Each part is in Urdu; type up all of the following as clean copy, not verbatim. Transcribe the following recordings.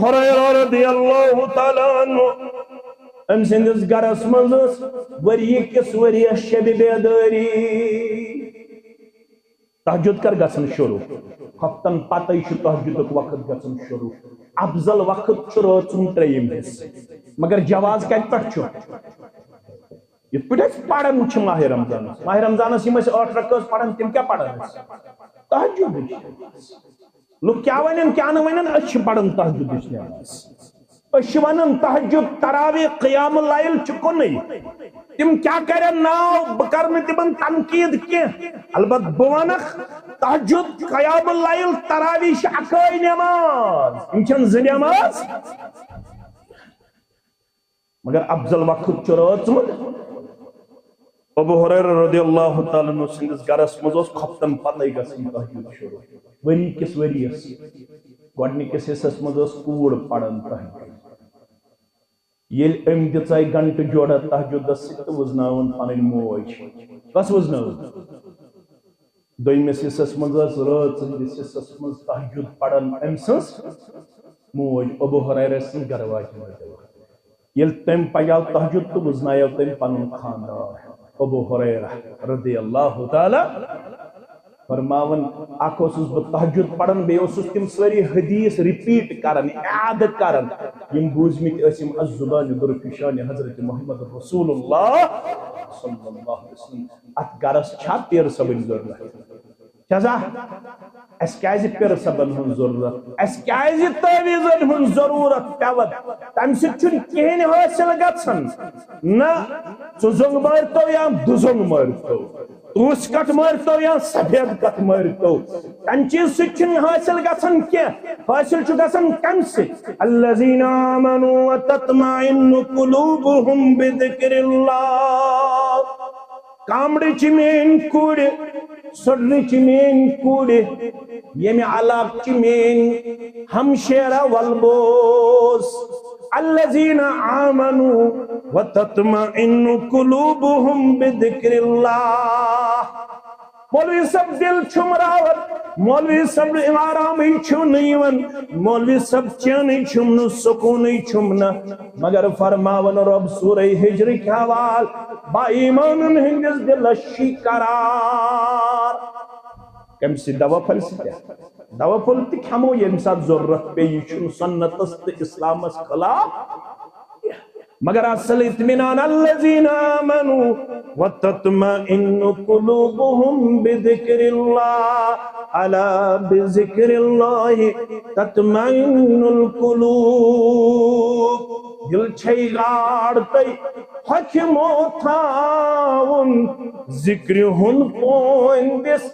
ہریرہ رضی اللہ تعالیٰ عنہ ام سندس گرس مز وری کس وری شب بیداری تہجد کر گژھن شروع ہفتن پتہ تہجد وقت گژھن شروع افضل وقت رٲژن ترٛیٚیِم حصہٕ مگر جواز کتہِ پٮ۪ٹھ چھُ یِتھ پٲٹھۍ أسۍ پران چھِ ماہ رمضانس یِم أسۍ 8 رکعت پران تِم کیٛاہ پران أسۍ تہجدٕچ لُکھ کیٛاہ ونن کیٛاہ نہٕ ونن أسۍ چھِ پران تہجدٕچ نماز أسۍ چھِ ونان تہجد تراویح قیام اللیل چھُ کُنُے تم کیا کرن ناو بہ کر نہٕ تمن تنقید کینٛہہ البتہ بہ ونکھ تہجد قیام اللیل تراویح چھِ اکٲے نماز یِم چھنہٕ زٕ نماز مگر افضل وقت چھُ رٲژمٕژ ابو ہریرہ رضی اللہ تعالیٰ عنہ سندس گرس مز اوس خفتن پتہ گژھان تہجد شروع ؤری کس ؤریس گۄڈنِکِس حصس مز ٲس کوٗر پران تہجد ییٚلہِ أمۍ دِژے گنٹہٕ جوڑا تہجدس سۭتۍ تہٕ وٕزناوان پنٕنۍ موج کس وٕزنٲوٕن دوٚیمِس حصس منٛز ٲس رٲژ ہٕنٛدِس حصس منٛز تہجد پران أمۍ سٕنٛز موج ابو ہریرہ سٕنٛز گرواجہِ ییٚلہِ تٔمۍ پریو تہجد تہٕ وٕزنایو تٔمۍ پنُن خاندار ابو ہریرہ رضی اللہ تعالیٰ فرماون اکھ اوسُس بہٕ تہجد پران بیٚیہِ اوسُس تِم سٲری حدیث رِپیٖٹ کران اعادٕ کران یِم بوٗزمٕتۍ ٲسِم الزبان درفشان حضرت محمد رسول اللہ صلی اللہ علیہ وسلم اتھ گرس چھا پیر صٲبٕنۍ ضروٗرت چھزا اس کیازِ پیر صٲبن ہٕنٛز ضروٗرت اس کیازِ تعویٖزن ہٕنٛز ضروٗرت پیوان تمہِ سۭتۍ چھُنہٕ کِہیٖنۍ حٲصِل گژھان نہ ژٕ زوٚنگ مٲرتو یا دُزوٚنگ مٲرتو توس کٹ مٲرتو یا سفید کٹ مٲرتو تمہِ چیٖز سۭتۍ چھُنہٕ حٲصِل گژھان کینٛہہ حٲصِل چھُ گژھان کمہِ سۭتۍ الذین آمنوا وتطمئن قلوبهم بذکر اللہ کامڑٕچ میٲنۍ کُڑِ سۄڈنٕچ میٲنۍ کُڑِ ییٚمہِ علاقہٕ چہِ میٲنۍ ہمشیرا ولبوس الذین آمنوا وتطمئن قلوبهم بذکر اللہ مولوی صاحب دل چھُم راوت مولوی صاحب آرامٕے چھُ نہٕ یِوان مولوی صاحب چینٕے چھُم نہٕ سکوٗنٕے چھُم نہٕ مگر فرماون رۄب سورہ ہجرٕکۍ حوالہٕ با ایٖمانن ہٕنٛدِس دلس چھی قرار کمہِ سۭتۍ دوا پھلہِ سۭتۍ دوا پھوٚل تہِ کھٮ۪مو ییٚمہِ ساتہٕ ضروٗرت پیٚیہِ یہِ چھُنہٕ سنتس تہٕ اسلامس خلاف مگر اصل اطمینان الذین آمنوا وتطمئن قلوبهم بذکر اللہ الا بذکر اللہ تطمئن القلوب دل چھے گاڑ تئی حکمو تھاون ذکر ہن پوندس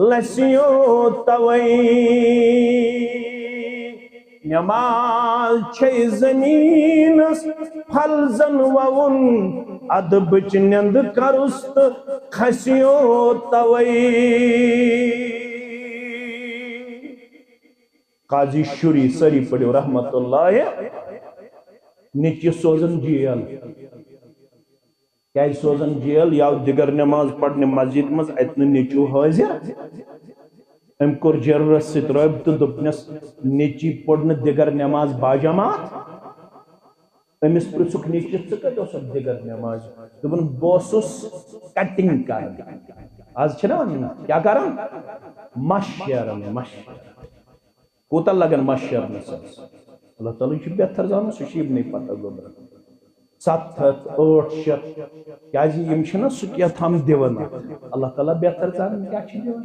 لسیو توئی نماز چھے زمینس پھل زن وون ادبچ نند کرست کھسیو توئی قاضی شری سری پڑھو رحمت اللہ نیچی سوزن جیل کیا سوزن جیل یا دیگر نماز پڑھنے مسجد مز اتنے نیچو حاضر ام کور جرس ست رابطہ دپنس نیچی پڑھنے دیگر نماز باجماعت امس پرژھُکھ نیچی ژٕ کتہِ اوسکھ دیگر نماز دوٚپُن بہٕ اوسُس کٹنگ کران آز چھنا ونان کیا کران مش شیران مش کوتاہ لگان مش شیرنس اللہ تعالیٰ چھُ بہتر زانان سُہ چھُ یِمنٕے پتہ گوٚبرا 700 800 کیازِ یِم چھِنہ سُہ کیٛاہتام دِوان اللہ تعالیٰ بہتر زانان کیٛاہ چھِ دِوان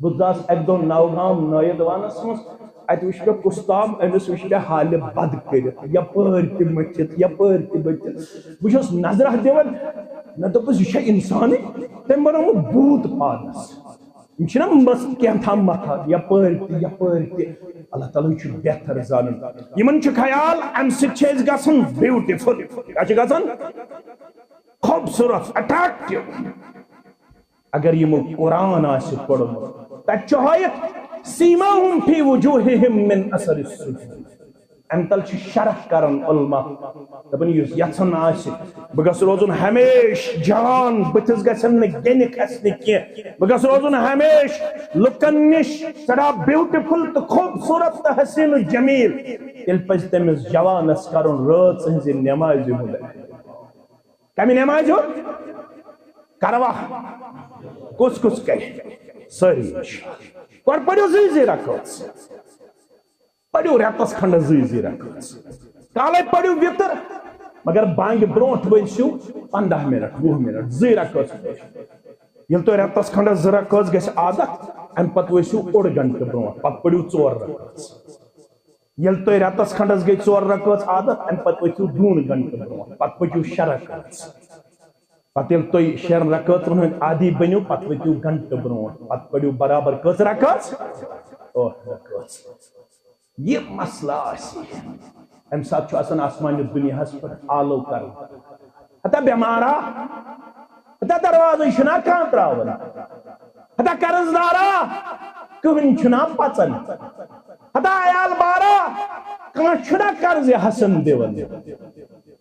بہٕ درٛاس اکہِ دۄہ نوگام نٲیِد وانس منٛز اتہِ وٕچھ مےٚ کُستام أمِس وٕچھ مےٚ حالہِ بد کٔرِتھ یپٲرۍ تہِ مٔتھِتھ یپٲرۍ تہِ ؤتھِتھ بہٕ چھُس نظرہ دِوان مےٚ دوٚپُس یہِ چھا اِنسانٕے تٔمۍ بنوومُت بھوٗت پانس یِم چھِنہ مس کینٛہتام متھان یپٲرۍ تہِ اللہ تعالیٰ چھُ بہتر زانان یِمن چھُ خیال امہِ سۭتۍ چھِ أسۍ گژھان بیوٹِفل کیٛاہ چھِ گژھان خوبصوٗرت اٹریکٹِو اگر یِمو قرآن آسہِ پوٚرمُت تتہِ چھُ ہٲیِتھ سیٖماہُم فی وجوٗہِہِم من اثر السجود امہِ تل چھِ شرح کران علما دپان یُس یژھان آسہِ بہٕ گژھٕ روزُن ہمیشہ جوان بٕتھِس گژھن نہٕ گیٚنہِ کھسنہِ کینٛہہ بہٕ گژھٕ روزُن ہمیشہ لُکن نِش سٮ۪ٹھاہ بیوٹِفل تہٕ خوبصوٗرت تہٕ حسیٖن و جمیٖل تیل پز تمس جوانس کرن رات سہنز نماز ہند کمی نماز ہو کروا کس کس کرے ساری اور پڑھو زی رکھت پڑھو ریتس کھنڈ زی رکھت کالے پڑھو وطر مگر بانگ برونٹ ورسو 15 منٹ 20 منٹ زی رکھت یل تو ریتس کھنڈ زی رکھت گھس عادت ام پت ورسو اوڑ گھنٹہ برونٹ پت پڑھو 4 رکھت یل تو ریتس کھنڈس گئی 4 رکھت عادت ام پت ورسو 2 گھنٹہ برونٹ پت پڑھو 6 رکھت پت یل تو 6 رکھتن ہند عادی بنو پت ورسو گھنٹہ برونٹ پت پڑھو برابر کس رکھت 8 رکھت یہ مسئلہ آسی ام سات چھو آسان آسمان دنیا پر آلو کر ہتا بیمارا ہتا دروازہ شنا کان تراون ہتا قرضدارا کہن چھنا پچن ہتا عیال بارا کان چھنا قرض حسن دیون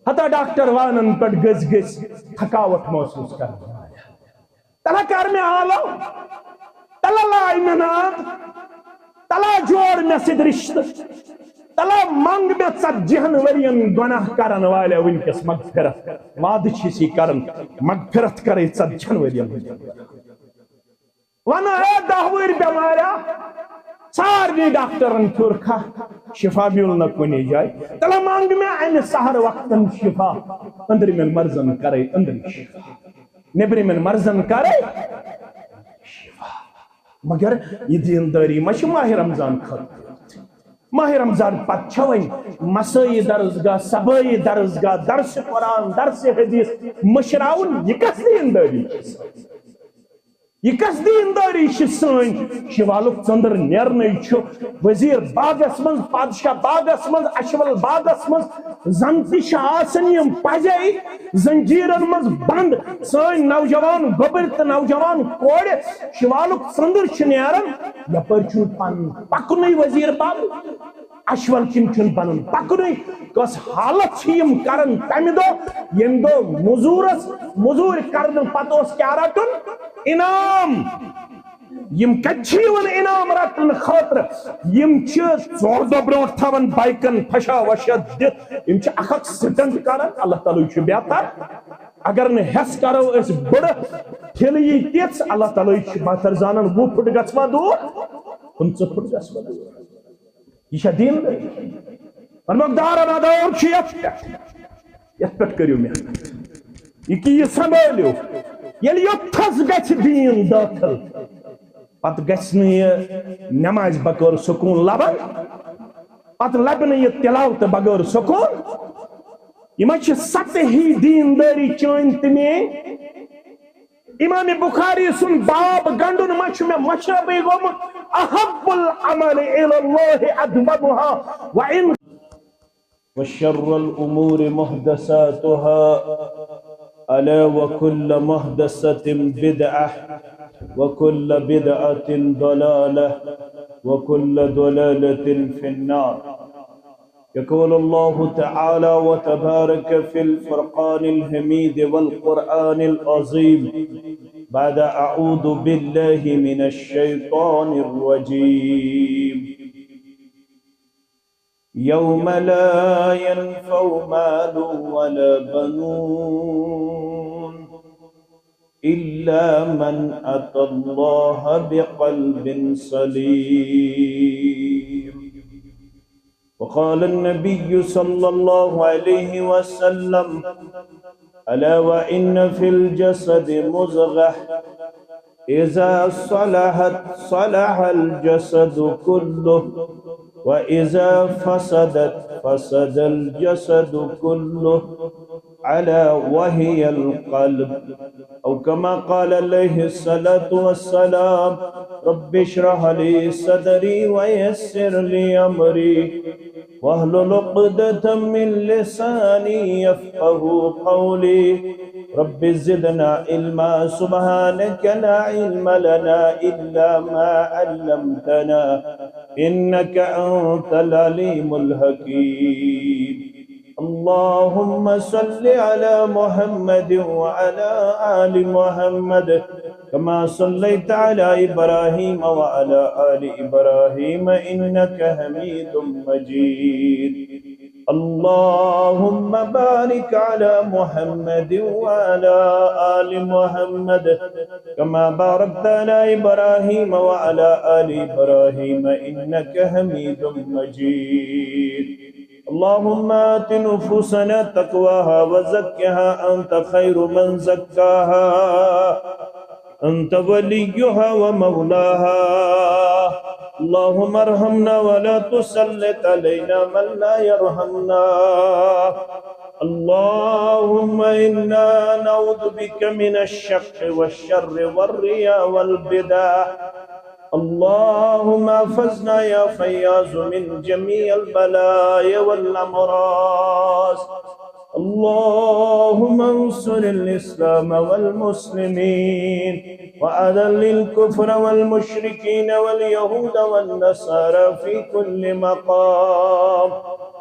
ہتا ڈاکٹر وانن پٹ گز گز تھکاوٹ محسوس کر تلا کر میں آلو تلا لائی میں نام تلا جوڑ میں سید رشتہ تلا منگ میں ژتجہن ورین گناہ کرن والے ونکس مغفرت وعدہ چھسی کرن مغفرت کرے 40 ورین ون ہے 10 ور بیمارا سارے ڈاکٹرن پھر کھا شفا مل نہ کنے جائے تلا منگ میں ان سحر وقتن شفا اندر من مرزن کرے اندر شفا نبر من مرزن کرے شفا مگر یہ دینداری مش ماہ رمضان خط ماہ رمضان پت چھوئن مسائی درسگاہ سبائی درسگاہ درس قرآن درس حدیث مشراؤن یہ کس دینداری یہ کس دینداری سن شوالک چندر نیرنے چھو وزیر باغس من بادشاہ باغس من اشول باغس من زنتش آسنیم پجائی زنجیرن من بند سن نوجوان گبرت نوجوان کوڑ شوالک چندر نیرن یپر چھن پن پکنی وزیر باغ اشول کم چھن پن پکنی کس حالت چھیم کرن تم دو یم دو مزور کرن پتوس کیا رٹن انعام یم کچھیون انعام رٹن خاطر یم چھ 4 دو برونٹ تھون بائکن پھشا وشد دت یم چھ اخ سٹنٹ کرن اللہ تعالی چھ بہتر اگر نہ ہس کرو اس بڑ تھلی تیس اللہ تعالی چھ بہتر زانن 20 فٹ گژھوا دور 50 فٹ گژھوا دور یہ چھ دین مقدار ادور چھ یت پٹ کریو محنت یہ کی سنبھالیو یل یوتھس گژھِ دین داخل پت گژھِ نہٕ یہ نماز بغٲر سکون لبن پت لبہِ نہٕ یہ تلاوت بغٲر سکون یہ چھ سطحی دینداری چٲنۍ تہٕ میٛٲنۍ امام بخاری سن باب گنڈن مچھ میں مشربی گومت احب العمل الى الله ادومها وان وشر الامور محدثاتها الا وكل محدثة بدعة وكل بدعة ضلالة وكل ضلالة في النار يقول الله تعالى وتبارك في الفرقان الحميد والقرآن العظيم بعد أعوذ بالله من الشيطان الرجيم يوم لا ينفع مال ولا بنون إلا من أتى الله بقلب سليم وقال النبي صلى الله عليه وسلم ألا وإن في الجسد مضغة إذا صلحت صلح الجسد كله وإذا فسدت فسد الجسد كله على وهي القلب أو كما قال عليه الصلاة والسلام رب اشرح لي صدري ويسر لي أمري واحلل عقدة من لساني يفقهوا قولي رب زدنا علما سبحانك لا علم لنا إلا ما علمتنا إنك أنت العليم الحكيم اللهم صل على محمد وعلى آل محمد كما صليت على إبراهيم وعلى آل إبراهيم إنك حميد مجيد اللهم بارك على محمد وعلى آل محمد كما باركت على إبراهيم وعلى آل إبراهيم إنك حميد مجيد اللهم آت نفوسنا تقواها وزكها أنت خير من زكاها أنت وليها ومولاها اللهم ارحمنا ولا تسلط علينا من لا يرحمنا اللهم إنا نعوذ بك من الشق والشر والرياء والبدع اللهم احفظنا يا فياض من جميع البلايا والأمراض اللهم انصر الإسلام والمسلمين وأذل الكفر والمشركين واليهود والنصارى في كل مقام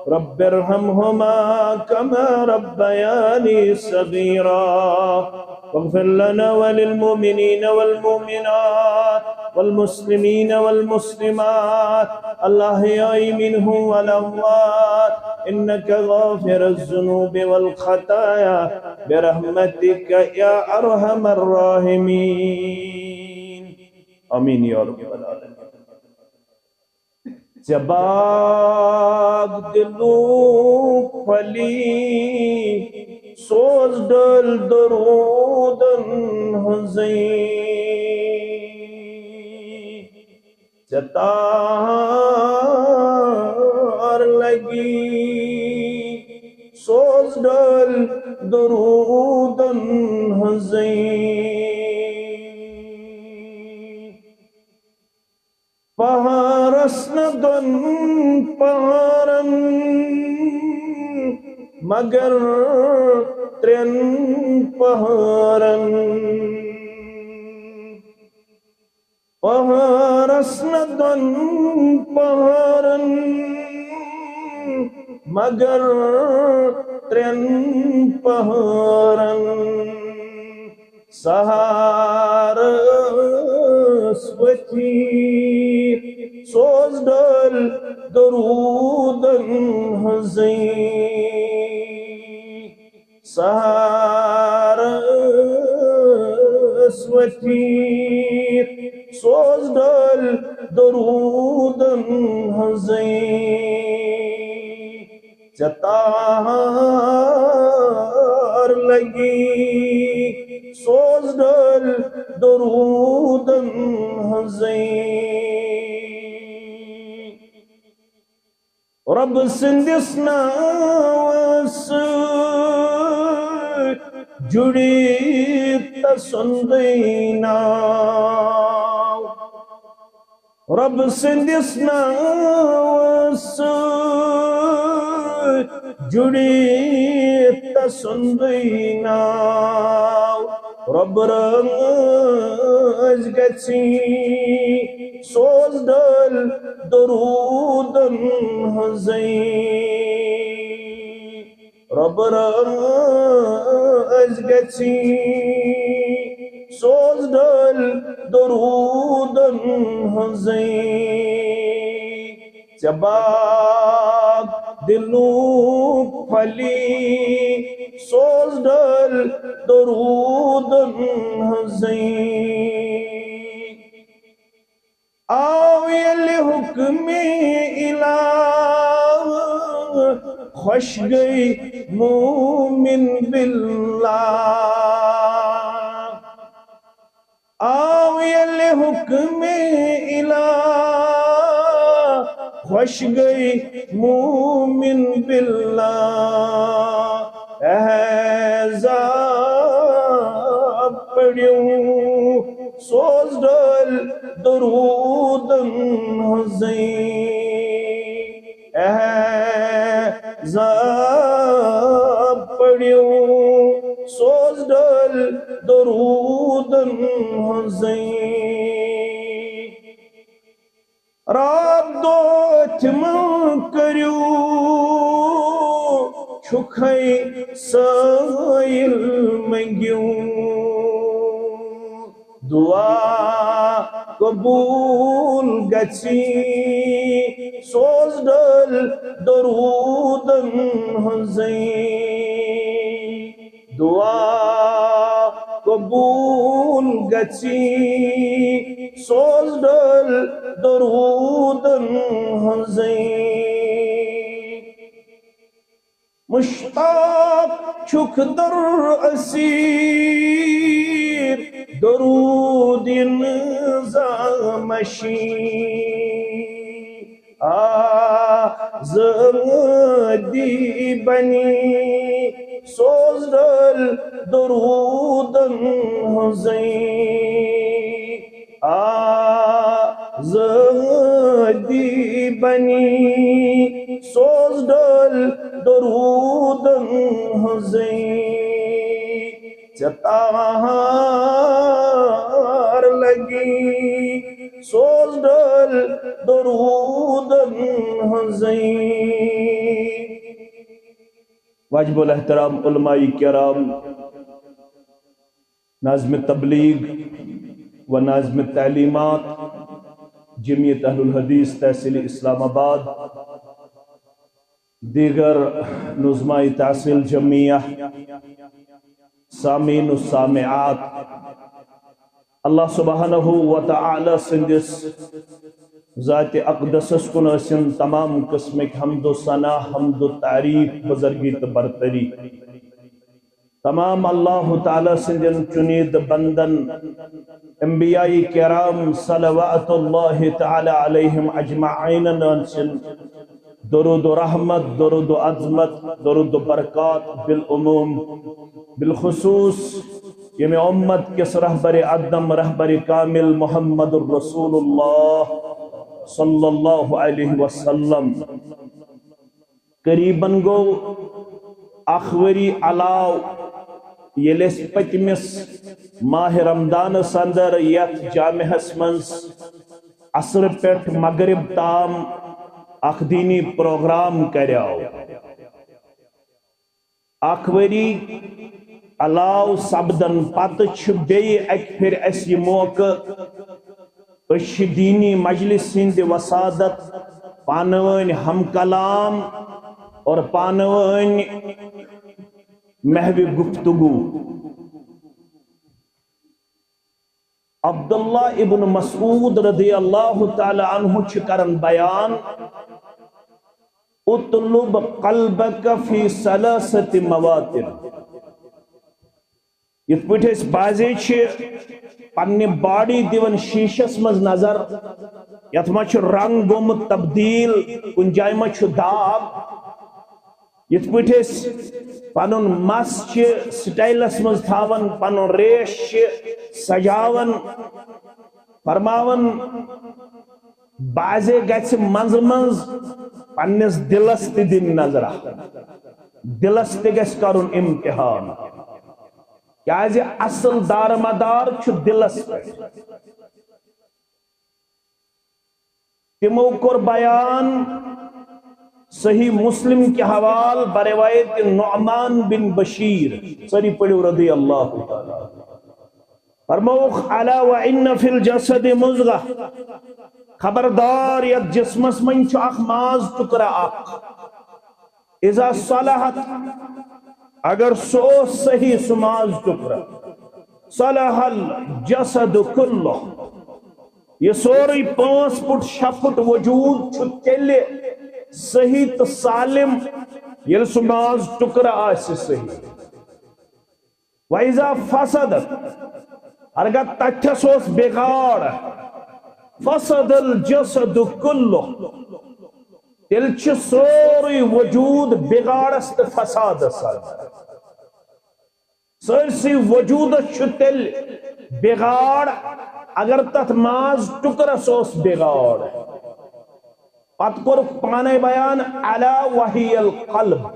رب ارحمهما كما ربياني صغيرا واغفر لنا وللمؤمنين والمؤمنات والمسلمين والمسلمات الأحياء منهم والأموات إنك غافر الذنوب والخطايا برحمتك يا أرحم الراحمين آمين يا رب العالمين جباگ دلو پھلی سوز ڈل درودن ہزیں چتار لگی سوز ڈل درودن ہزیں پہارس ندن پہارن مگر ترین پہارن پہارس ندن پہارن مگر ترین پہارن سہارس وطیر سوز ڈل درودن ہزیں سہارس وطیر سوز ڈل درودن ہزیں چتار لگی سوز ڈل درودن ہزیں رب سندس ناوس جڑی تسندینا رب سندس ناوس جڑی تسندینا رب رنز گچی سوز ڈل درودن ہزیں رب رنز گچی سوز ڈل درودن ہزیں چباگ دلو پھلی سوز ڈل درودن ہزیں آو یلی حکم الہ خوش گئی مومن باللہ آو یلی حکم الہ خوش گئی مومن باللہ احزاب پڑھیوں سوز ڈل درودن ہزیں احزاب پڑھیوں سوز ڈل درودن ہزیں رات دو اتمن کریو چھکھے سائل منگیوں دعا قبول گچھی سوز ڈل درودن ہنزیں دعا قبول گچھی سوز ڈل درودن ہنزیں مشتاق چھک در اسیر درود نظامشی آزمدی بنی سوز ڈل درودن ہنزیں آزمدی بنی سوز ڈل درودن ہنزیں چتار لگی سوز ڈل درودن ہنزیں واجب الاحترام علماء کرام ناظم تبلیغ و ناظم تعلیمات جمعیت اہل الحدیث تحصیل اسلام آباد دیگر نظمائی تحصیل جمعیہ سامعین و سامعات اللہ سبحانہ و تعالی سندس ذات اقدسس کن اسن تمام قسمک حمد و ثنا حمد و تعریف بزرگی برتری تمام اللہ تعالی سندن چنید بندن انبیاء کرام صلوات اللہ تعالی علیہم اجمعین نانسن درود و رحمت درود و عظمت درود و برکات بالعموم بالخصوص یمی امت کس رہبر عدم رہبر کامل محمد الرسول اللہ صلی اللہ علیہ وسلم قریباً گو اخوری علاو یلیس پتمس ماہ رمضان سندر یت جامع حسمنس عصر پیٹ مغرب تام اخ دینی پروگرام کریاو اخوری علاو سبدن پت چھ بی ایک پھر ایسی موقع اش دینی مجلس سند وسادت پانوین ہم کلام اور پانوین محو گفتگو عبداللہ ابن مسعود رضی اللہ تعالی عنہ چکرن بیان اطلب قلبک فی ثلاثت مواتر یت پٹ اس بازی چھ پنی باڈی دیون شیشس مز نظر یت ما چھ رنگ گومت تبدیل کن جائے ما چھ داغ یت پٹ اس پنن مس چھ سٹائلس مز تھاون پنن ریش چھ سجاون فرماون بازے گھس منز منز پنس دلس تی دن نظر دلس تی گھس کرن امتحان کیازِ اصل دار مدار چھ دلس پہ تمو کور بیان صحیح مسلم کے حوال بروایت نعمان بن بشیر سری پڑھو رضی اللہ تعالی فرموخ علا وَإِنَّ فِي الْجَسَدِ مُزْغَةً خبردار یا جسمس من چھ اخ ماز ٹکرا اخ اذا صلحت اگر سو صحیح سماز ٹکرا صلح الجسد کلہ یہ سوری 5 فٹ 6 فٹ وجود چھ تیلے صحیح تو سالم یل سماز ٹکرا آسی صحیح وَإِذَا فَسَدت ارگا تچھسوس بگاڑ فَسَدَ الْجَسَدُ كُلُّهُ تیل چھ سوری وجود بگاڑست فساد سال سرسی وجود چھ تیل بگاڑ اگر تت ماز ٹکرا سوس بگاڑ پت کر پانے بیان علا وحی القلب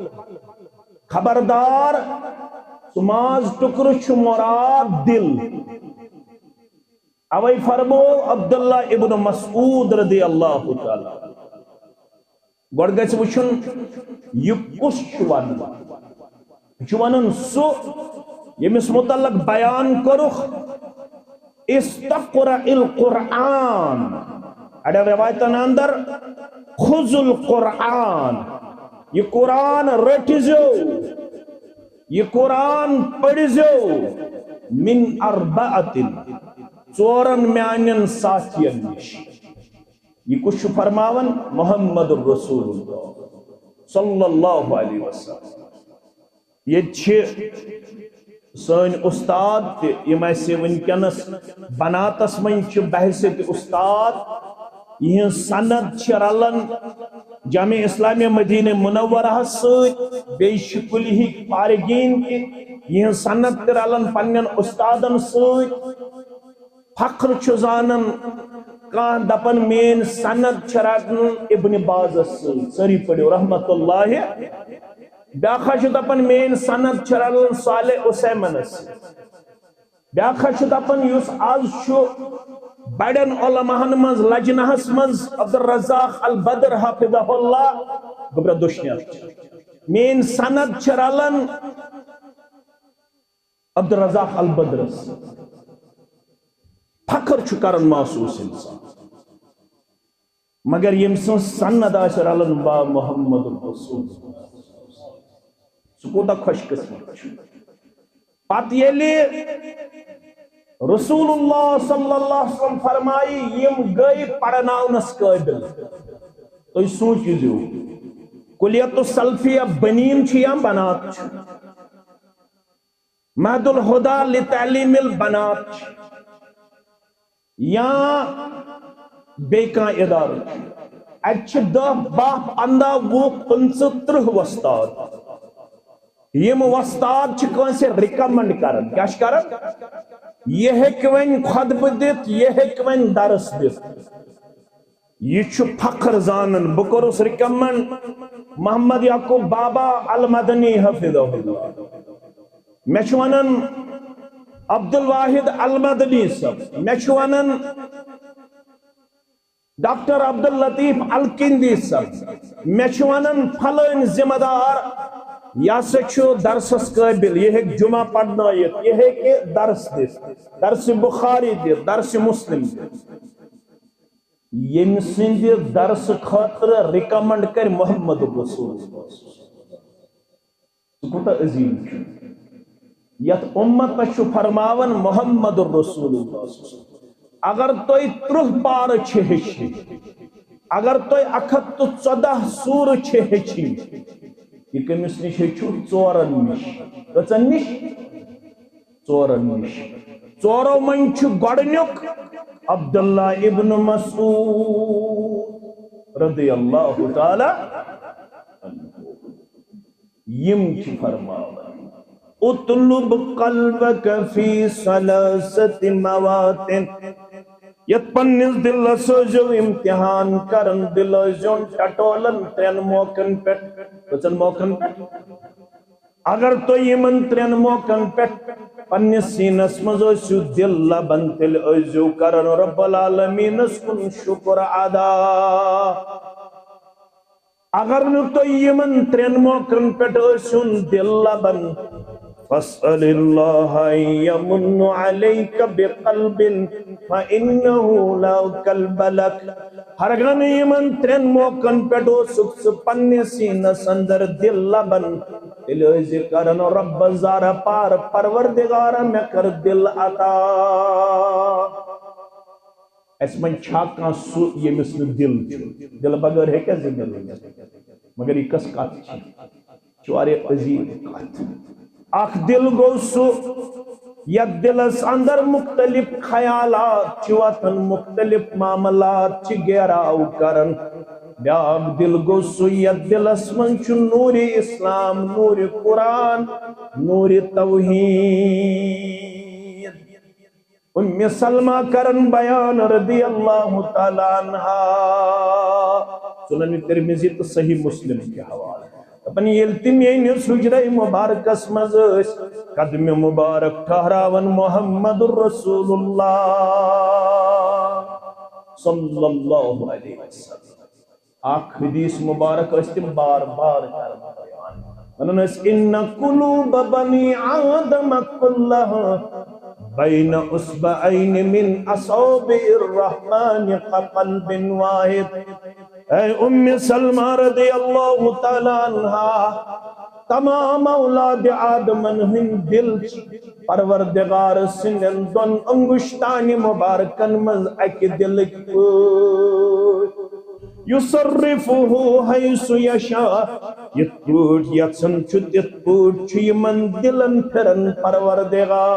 خبردار سماز ٹکر چھ مراد دل اوئی فرمو عبداللہ ابن مسعود رضی اللہ تعالی گوڑ گئے سے وچھن یہ کس چوان ونن سو یمس متعلق بیان کرخ استقرأ القرآن اڑے روایتن اندر خذ القرآن یہ قرآن رٹزو یہ قرآن پڑھزو من اربعت ژورن میانن ساتھین نش یہ کچھ فرماون محمد الرسول اللہ صلی اللہ علیہ وسلم یہ سن استاد یم اسہ ونکس بناتس من بحثیت استاد یہ سند رلن جامع اسلامیہ مدینہ منورہ ست بیش کلہ فارغین یہ سند رلن پنن استادن ست فخر زانن کان دپن مین سند رٹن ابن باز سری پڑھو رحمت اللہ بیاکھا دپن مین سند رلن صالح عثیمنس بیاکھا دپن یس آز بڑن علماءن مز لجنہس مز عبد الرزاق البدر حافظہ اللہ گبر دشنیا مین سند رلن عبد الرزاق البدرس فخر کرن محسوس انسان مگر یم سن سند آس رلن با محمد الرسول سکوتا خوش قسمت پت یلی رسول اللہ صلی اللہ علیہ وسلم فرمائی یم گئی پڑھناونس قابل تو سوچیو کلیت السلفیہ بنین چھ یا بنات چھ مہد الہدا لتعلیم البنات یا بیکاں ادار اچھ 10 12 15 20 25 30 وستاد یم وستاد چھ کنسے ریکمنڈ کرن کیا کرن یہ ہیک ون خطبہ دت یہ ہیک ون درس دت یہ چھ فخر زانن بکرس ریکمنڈ محمد یعقوب بابا المدنی حفظہ اللہ میں چھ ونن عبد الواحد المدنی صاحب میں چھ ونن ڈاکٹر عبد اللطیف الکندی صاحب میں چھ ونن پھلن ذمہ دار یا سچو درسس قابل یہ ایک جمعہ پڑھنا یہ ہے کہ درس دے درس بخاری دے درس مسلم دے یم سند درس خاطر ریکمنڈ کر محمد رسول کوتا عظیم یت امت پچھو فرماون محمد رسول اللہ اگر توی 30 پار چھ ہچھی اگر توی 114 سور چھ ہچھی یہ کمس نش ہچو 4 نش کچن نش 4 نش 4 من چھ گۄڈنیُک عبداللہ ابن مسعود رضی اللہ تعالی یم چھ فرماون اطلب قلبک فی ثلاثت مواطن یت پنس دل سوزو امتحان کرن دل زون ٹٹولن 3 موقعن پہ کچن موقعن پہ اگر تو یمن 3 موقعن پہ پنس سینس مزو سو دل لبن تل ازو کرن رب العالمین کن شکر ادا اگر نو تو یمن 3 موقعن پہ سن دل لبن فاسأل اللہ یمن علیک بقلب فإنہو لا قلب لک ہرگن یمن 3 موقعن پیٹو سکس پنی سینس اندر دل لبن دل کرن رب زار پار پروردگار میں کر دل عطا اس من چھاکاں سو یہ مثل دل بغیر ہے کیا زندگی مگر یہ کس کات چوارے عظیم کات اخ دل گو سو یا دلس اندر مختلف خیالات چواتن مختلف معاملات چی گیراو کرن بیاگ دل گو سو یا دلس من چو نور اسلام نور قرآن نور توحید ام سلمہ کرن بیان رضی اللہ تعالیٰ عنہ سنن ترمذی تو صحیح مسلم کے حوالے اپنی التمین سجرہ مبارک اسمز قدم مبارک ٹھہراون محمد الرسول اللہ صلی اللہ علیہ وسلم آخ حدیث مبارک استم بار بار کرنا بیان ونس ان قلوب بنی آدم كلها بین اصبعین من اصابع الرحمن كقلب واحد. اے ام سلمہ رضی اللہ تعالیٰ عنہ تمام اولاد آدمن ہند دل پروردگار سندن دون انگشتان مبارکن مز اک دل یصرفہ حیث یشاء یت پوٹ یژھن چھُ تِتھ پوٹ چھُ یمن دلن پھرن پروردگار.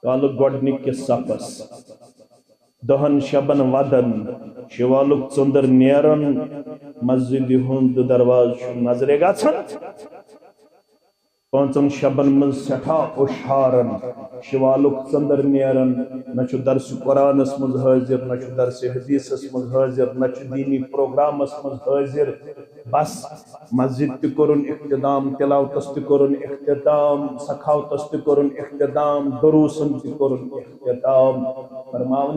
کالہ گۄڈنِکِس صفس دہن شبن ودن شوالک ژندر نیرن مسجد ہند درواز نظرے گژھان پانچن شبن من سٹھا اشارن شوالک ژندر نیرن نہ درس قرآنس مز حاضر نہ درس حدیثس مز حاضر نہ دینی پروگرامس مز حاضر بس مسجد تہ کرن اختتام تلاوتس تہ کرن اختتام سخاوتس تہ کرن اختتام دروسن تہ کرن اختتام فرماون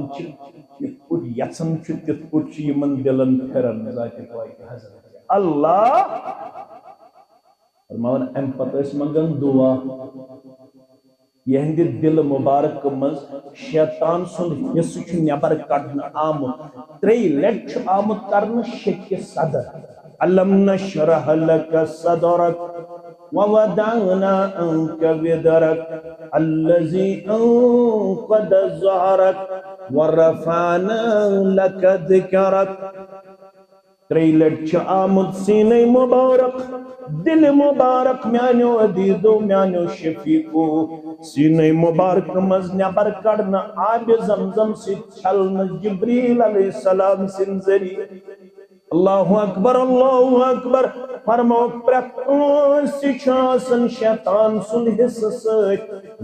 یژھن تِتھ پٲٹھۍ یمن دلن پھرن ذات پاک حضرت اللہ فرماون ام پتہ ٲسۍ منگان دعا یہندِ دل مبارک مز شیطان سُنٛد حصہٕ چھُ نٮ۪بر کڑنہٕ آمُت 3 لٹہِ چھُ آمُت کرنہٕ شکہِ صدر الم نشرح لك صدرك ووضعنا عنك وزرك الذي انقض ظهرك ورفعنا لك ذكرك. 3 لٹہِ چھُ آمُت سینے مبارک دل مبارک میانو عدیدو میانو شفیقو سینے مبارک مز نبر کڑنا آب زمزم سے چھلن جبریل علیہ السلام سن ذریعہ. اللہ اکبر فرموک پرکانسی چھاسن شیطان سن حصہ سۭتۍ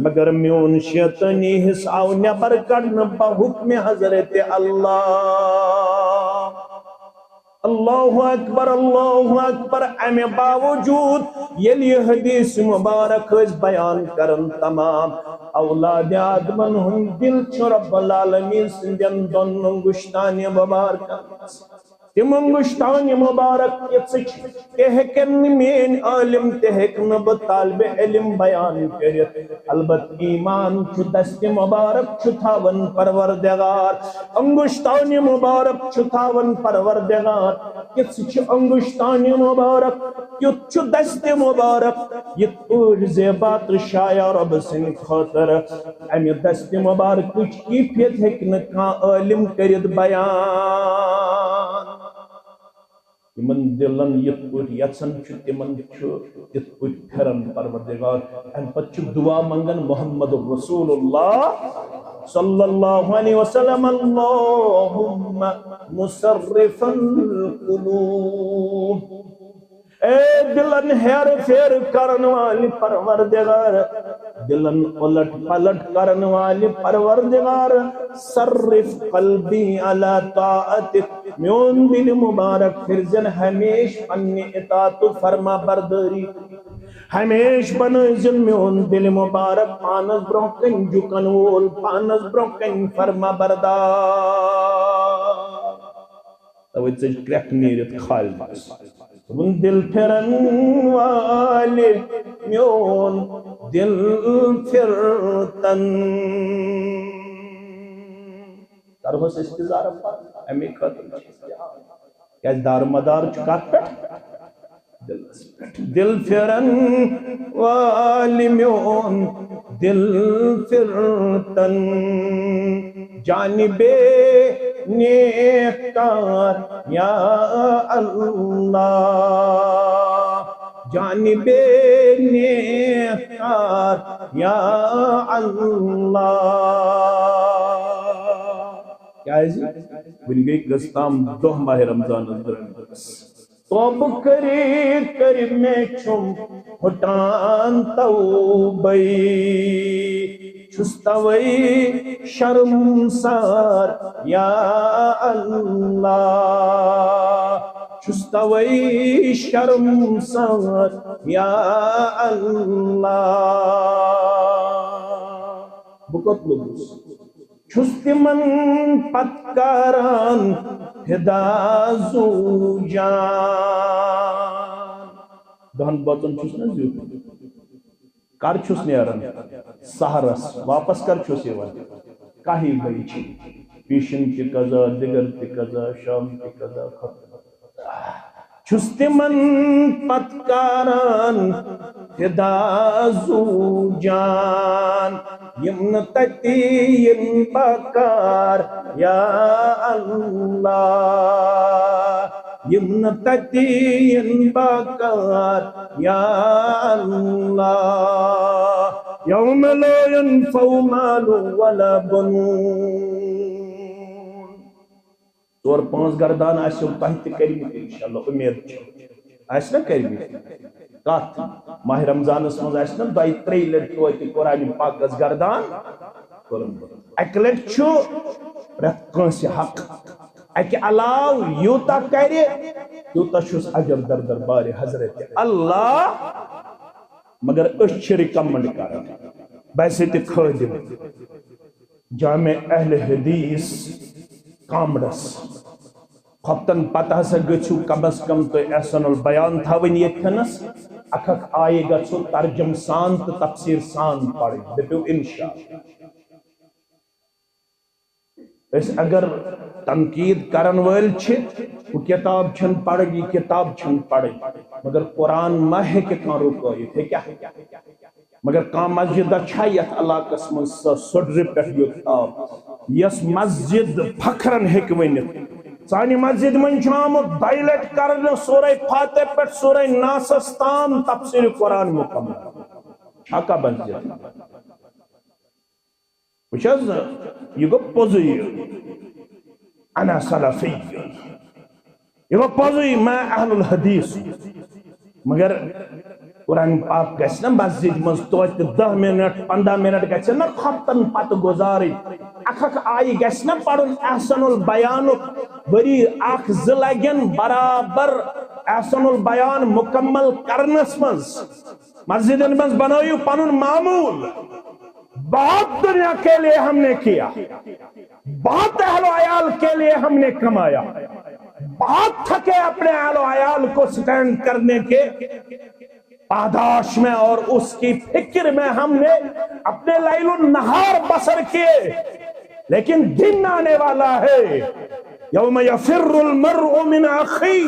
مگر میون شیطانی حصہ آو نبر کڑنا بحکم حضرت اللہ. اللہ اکبر امہ باوجود یل یہ حدیث مبارک بیان کرن تمام اولاد آدمن ہند دل چھ رب العالمین سندین دون انگشتان مبارک تم انگشتان مبارک تہ ہیکن مین عالم تہ ہیکن بہ طالب علم بیان کرت البت ایمان چھ دست مبارک چھ تھاون پروردگار انگشتان مبارک چھ تھاون پروردگار کس چھ انگشتان مبارک کیت چھ دست مبارک یہ پور زیبات شایا رب سن خاطر امی دست مبارک کیفیت ہیکن کان عالم کرت بیان. یمن دلن یت پٲٹھۍ یژھن چھُ تمن چھُ تِتھ پٲٹھۍ پھرن پروردگار. امہ پتہٕ چھُ دعا منگان محمد رسول اللہ صلی اللہ علیہ وسلم اللہم مصرف القلوب اے دلن ہیر پھیر کرن والی پروردگار دلن الٹ پلٹ کرن والی پروردگار صرف قلبی علی طاعتک میون دل مبارک پھرزن ہمیش پنی اطاعت و فرما برداری ہمیش بنزن میون دل مبارک پانس برونکن جکن وول پانس برونکن فرما بردار. توجہ چھ کریک نیرت خالص من دل پھرن والے میون دل پھرتن کربس استظار پر امی خاطر کیا دار مدار چھ کت پہ دل پھرن والے میون دل پھرتن جانبے نیکار یا اللہ جانبے نیکار یا اللہ. کیا ہے جی بن گئی گستام 2 ماہ رمضان توب کری کری میں چھم ہٹان توبئی چھستوئی شرمسار یا اللہ چھستوئی شرمسار یا اللہ. بکت لگوس چھستی من پتکاران ہدا زو جان دہن بوتن چھس نا زیوت کر چھس نیران سہرس واپس کر چھس یوان کاہی بھئی چھ پیشن کی قضا دگر تی قضا شام کی قضا چھس تمن پتکاران فدا زو جان یم تتی یم بکار یا اللہ یم تتی یم بکار یا اللہ یوم لا ینفع مال ولا بنون ژور پانچ گردان آسو تہ تہ کرمت انشاءاللہ امید آس نا کرمت کت ماہ رمضانس مز آس نا دۄیہِ ترٛیٚیہِ لٹہِ توتہِ قرآن پاکس گردان کوٚرمُت اکہِ لٹہِ چھُ پرٛٮ۪تھ کٲنٛسہِ حق اکہِ علاوٕ یوٗتاہ کرِ تیوٗتاہ چھُس اجر در دربارِ حضرت اللہ مگر أسۍ چھِ رِکمنڈ کران باسہِ تہِ خٲدم جامع اہل حدیث کامرس خفتن پتہ ہسا گژھو کم از کم تو احسن البیان تھاون یتھنس اکھ آئے گژھو ترجم سان تو تفسیر سان پڑھ دپیو انشاءاللہ اس اگر تنقید کرن ول چھ وہ کتاب چھن پڑھ یہ کتاب چھن پڑھ مگر قرآن ما ہے کہ کان رکویت ہے کیا مگر کان مسجد چھا یتھ علاقس من سڈر پہ یوت یس مسجد فخرن ہیک ونت سانی مسجد من آمت دائلٹ کرنے سورہ فاتح پہ سورہ ناسس تام تفسیر قرآن مکمل چھاکا مسجد وچھز یہ گو پوزی انا سلفی یہ گو پوزی میں اہل الحدیث مگر قرآن پاک گھس نا مسجد مز توت 10 منٹ 15 منٹ گھس نا خطن پت گزاری اکھ آئی گھس نا پڑھن احسن البیان بری اکھ زٕ لگن برابر احسن البیان مکمل کرنس مز مسجدن مز بنائیو پنن معمول بہت دنیا کے لیے ہم نے کیا بہت اہل و عیال کے لیے ہم نے کمایا بہت تھکے اپنے اہل و عیال کو سٹینڈ کرنے کے پاداش میں اور اس کی فکر میں ہم نے اپنے لیل النہار بسر کیے لیکن دن آنے والا ہے یوم یفر المرء من اخی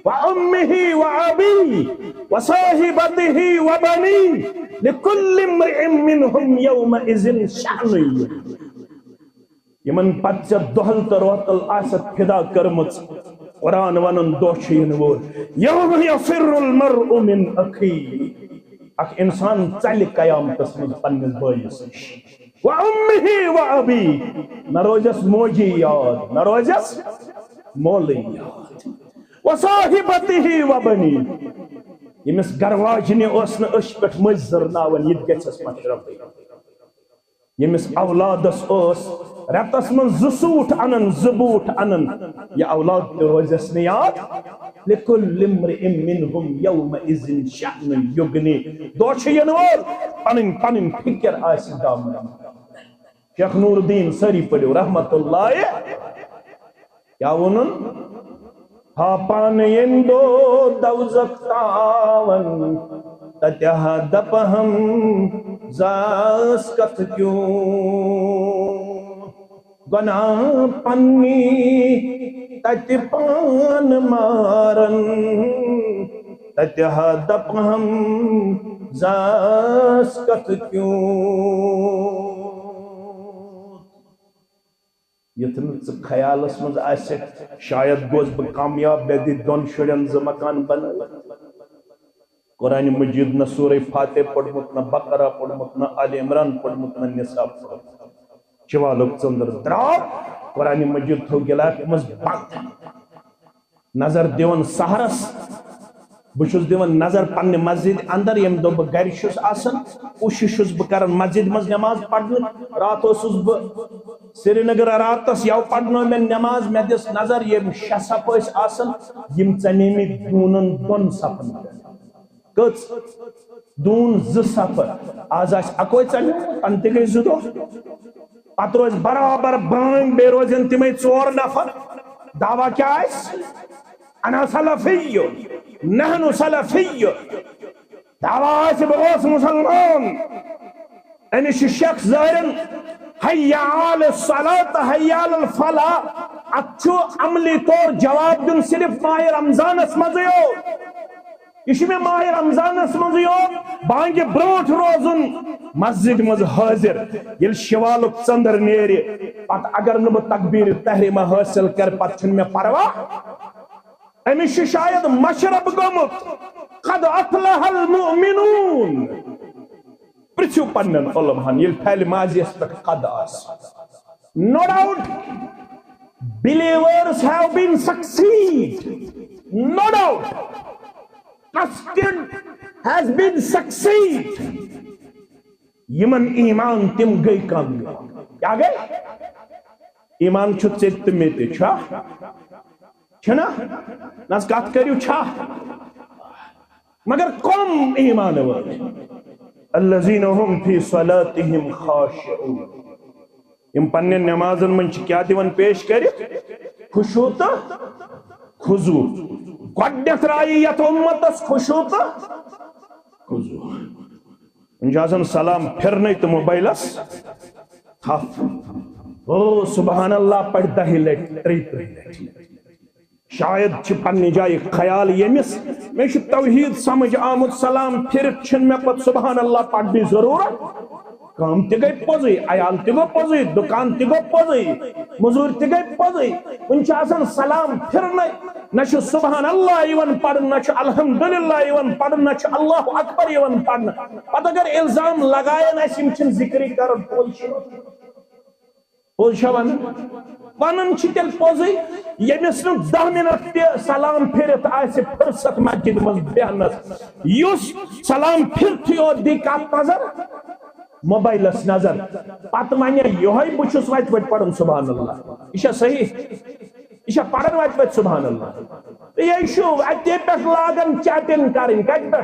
وامہ وابی وصاحبتہ وبنی لکل امرئ منہم یومئذ شأن یمن پتہ دہل تو روتل آست فدا کرمت قرآن ونن دوشین وول یوم یفر المرء من اخی اک انسان چل قیامتس من پنس بائیس وامہ وابی نہ روزس موجی یاد نہ روزس مولی یاد وصاحبتہ وبنی یمس گرواجنی اس اش پہ مز زرناون یہ گھس مشرف یمس اولادس اس رتس من زسوٹ انن زبوٹ انن یہ اولاد روزس نیاد لکل امرئ منہم یومئذ شأن یغنی دوچ ینوال پنن پنن فکر آس دامن شیخ نور الدین سری پڑھو رحمت اللہ کیا ونن ہا پان یندو دوزخ تاون تتہ دپہم زاس کت کیوں گناہ پنی تت پان مارن تتہ دپہم زاس کت کیوں یتن خیالس مز آسے شاید گوز بہ کامیاب بے دی دون شڑین ز مکان بنا قرآن مجید نہ سورہ فاتح پڑھمت نہ بقرہ پڑھمت نہ آل عمران پڑھمت نہ نساء پڑھمت چوالک چندر دراو قرآن مجید تھو گلاک مز بند نظر دیون سہرس بچھس دیون نظر پنہ مسجد اندر یم دو بہ گھر چھس آسن کوشش بہ کرن مسجد مز نماز پڑھن رات اوسس بہ سری نگر راتس یو پڑھنو میں نماز میں دس نظر یم شہ صف آسن یم ژمے دونن دون صفن کچ دون ز صف آز آس اکوے ژمے تن تہ گئی زٕ دۄہ پتہ روز برابر بانگ بے روزن تمے 4 نفر دعویٰ کیا آس انا سلفی نحن سلفی دعویٰ سے بغوث مسلمان انش شخص ظاہرن حیا علی الصلاة حیا علی الفلاح اچھو عملی طور جواب دن صرف ماہ رمضان اسمزیو یہ میں ماہ رمضان اسمزیو بانگی بروٹ روزن مسجد مز حاضر یل شوالک چندر نیری پت اگر نب تکبیر تحریمہ حاصل کر پت چھن میں پرواہ امیش شاید مشرب گمت قد افلح المؤمنون پرچو پنن علماء یل پھیل ماضی اس پر قد آس no doubt believers have been succeed no doubt trusted has been succeed یمن ایمان تم گئی کامیاب کیا گئی ایمان چھو چیت میں تے چھا چھنا ناس کات کریو چھا مگر کم ایمان والے الذین هم فی صلاتهم خاشعون یم پنن نمازن من کیا دیون پیش کری خشوع تا خضوع گۄڈنیتھ رائی یت امتس خشوع تا خضوع انجازن سلام پھرنے تو موبائلس تھف او سبحان اللہ پڑھ دہی لٹ تریت لٹ شاید چھ پنی جائے خیال یمس میں توحید سمجھ آمد سلام پھر چھن میں پت سبحان اللہ پڑھ بھی ضرورت کام تی گئی پوزی عیال تی گو پوزی دکان تی گو پوزی مزور تی گئی پوزی انچہ آسان سلام پھرنے نش سبحان اللہ ایون پڑھ نش الحمدللہ ایون پڑھ نش اللہ اکبر ایون پڑھ پت اگر الزام لگائے نسیم چھن ذکری کرن پوزشا ونن تیل پوزی یمس نو 10 منٹ تی سلام پھرت آسے فرصت مسجد مز بیہنس یس سلام پھرتی اور دی کات نظر موبائلس نظر پت ونیا یہوئی بچس وت وت پڑھن سبحان اللہ یہ صحیح یہ پڑھن وت وت سبحان اللہ یہ شو اتے پہ لاگن چیٹنگ کرن کت پہ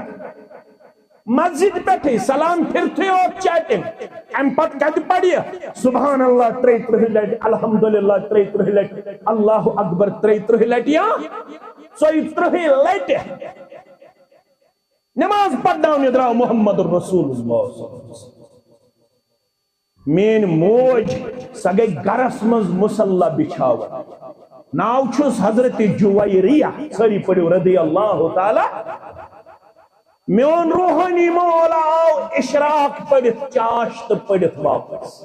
مسجد پہ سلام پھرتے اور چیٹنگ ام پت کت پڑھیے سبحان اللہ 33 لٹ الحمدللہ 33 لٹ اللہ اکبر 33 لٹ یا 33 لٹ نماز پڑھنا درا محمد رسول اللہ مین موج سگے گرس مز مسلح بچھاو ناو چھس حضرت جویریہ سری پڑھو رضی اللہ تعالی میون روحانی مولا آو اشراق پڑھت چاشت پڑھت واپس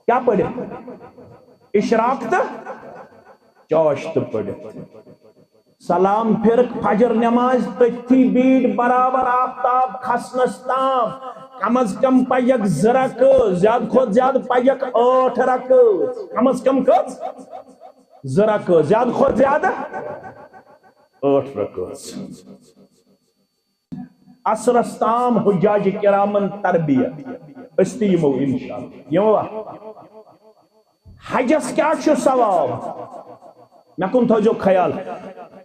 کیا پڑھت اشراق تا چاشت پڑھت سلام پھرک فجر نماز تھی بیٹ برابر آفتاب کھسنس تام کم از کم پایک زرک زیاد خود زیاد پایک 8 رک کم از کم کس زرک زیاد خود زیاد 8 رک اسرستام حجاج کرامن تربیت استیمو انشاءاللہ یموا حجس کیا چھو ثواب میں کن تھا جو خیال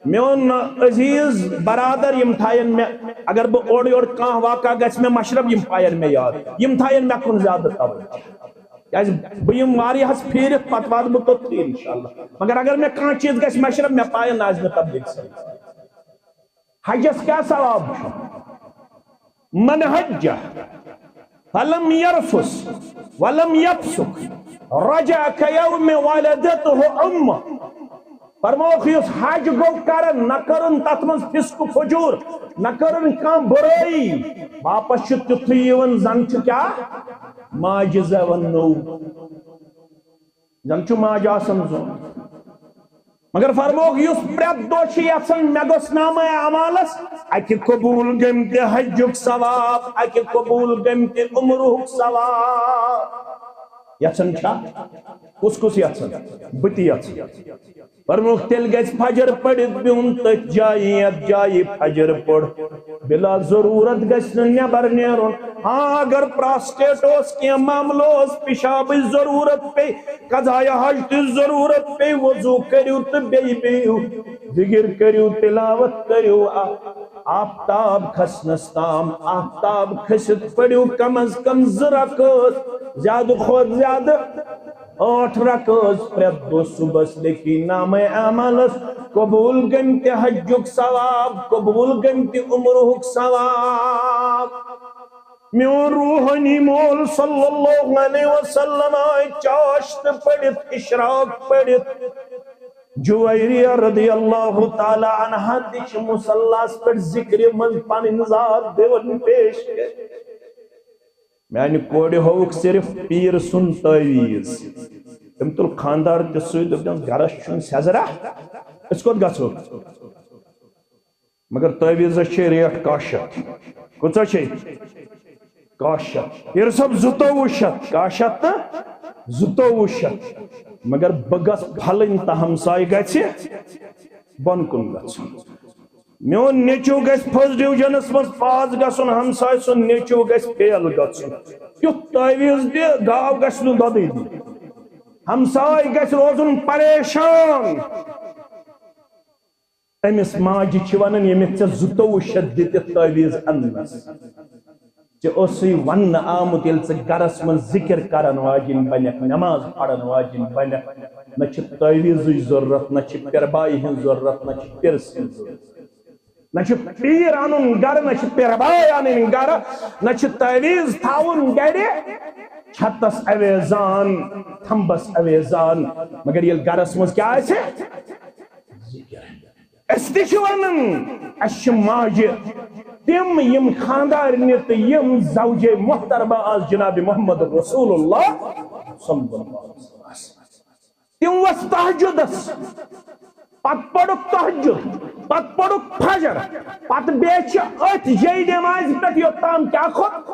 میون عزیز برادر یم تھائن میں اگر بہ اوڑ اوڑ کان واقع گژھِ میں مشرب یم پائن میں یاد یم تھائن میں کن زیادہ توجہ بہ یم واریہس پھیرت پت وات بہ توتھی انشاءاللہ مگر اگر میں کان چیز گژھِ مشرب میں پائن آز میں تبلیغ سے حجس کیا ثواب چھو من حج فلم يرفس ولم يفسق رجع كيوم ولدته امه فرموخ یس حج گو کرن نہ کرن تت من فسق فجور نہ کرن کان برائی واپس چھ تیتھی یون زن چھ کیا ماج زون نو زن چھ ماج آسن زون مگر فرموخ یس پریت دو چھ یسن مگس نام اعمالس اکی قبول گمت حجک ثواب اکی قبول گمت عمرک ثواب یسن چھا کس کس یسن بتی یسن فرموخ تیل گیس فجر پڑھت بیون تک جائی فجر پڑھ بلا ضرورت گیس نیبر نیرون ہاں اگر پراسٹیٹوس کی معاملوس پیشاب ضرورت پہ قضائے حج تی ضرورت پہ وضو کریو تو بیو ذکر کریو تلاوت کریو آفتاب کھسنستام آفتاب کھست پڑیو کم از کم زرکت زیادہ خود زیادہ 8 رکعت پریت دو صبح لکھی نام اعمالس قبول گنتی حجک ثواب قبول گنتی عمرک ثواب میون روحانی مول صلی اللہ علیہ وسلم آئی چاشت پڑھت اشراق پڑھت جویریہ رضی اللہ تعالی عنہ تیچ مسلاس پر ذکر من پان ذات دیون پیش کے میں کوڑی ہوک صرف پیر سن تعویز تم تل خاندار تسوی دبن گرش چون سیزرہ اس کو گسو مگر تعویز چھے ریٹ کاشت کچھا چھے کاشت پیر سب زتو شت کاشت زتو شت مگر بگس پھلن تا ہمسائی گئے بن کن گئے میون نیچو گئے فرسٹ ڈویژنس مز پاس گژھن ہمسائی سن نیچو گئے فیل گژھن کیُتھ تعویذ دی گاو گژھِ نہٕ دۄدٕے دِنۍ ہمسائی گژھِ روزُن پریشان أمِس ماجہِ چھِ وَنان ییٚمِس ژےٚ 22 دِتِتھ تعویذ اَننَس ژےٚ اوسُے وَننہٕ آمُت ییٚلہِ ژٕ گرس منٛز ذِکر کرن واجِنۍ بنکھ نماز پرن واجِنۍ بنکھ نہ چھِ تعویذٕچ ضروٗرت نہ چھِ پِربایہِ ہٕنٛز ضروٗرت نہ چھِ پِرسہٕ ہٕنٛز ضروٗرت نہ چھ پیر آنن گر نہ چھ پیربائی آنن گر نہ چھ تعویذ تھاون گر چھتس اویزان تھمبس اویزان مگر یہ گرس مز کیا ہے اس تہ چھ ونن اس ماجہ تم یم خاندارنہ تو یم زوجہ محترمہ آز جناب محمد رسول اللہ صلی اللہ علیہ وسلم تم وس تہجدس پت پڑک تہجد پت پڑک فجر پت بیچ ات جے نماز پہ یوتام کیا کھوت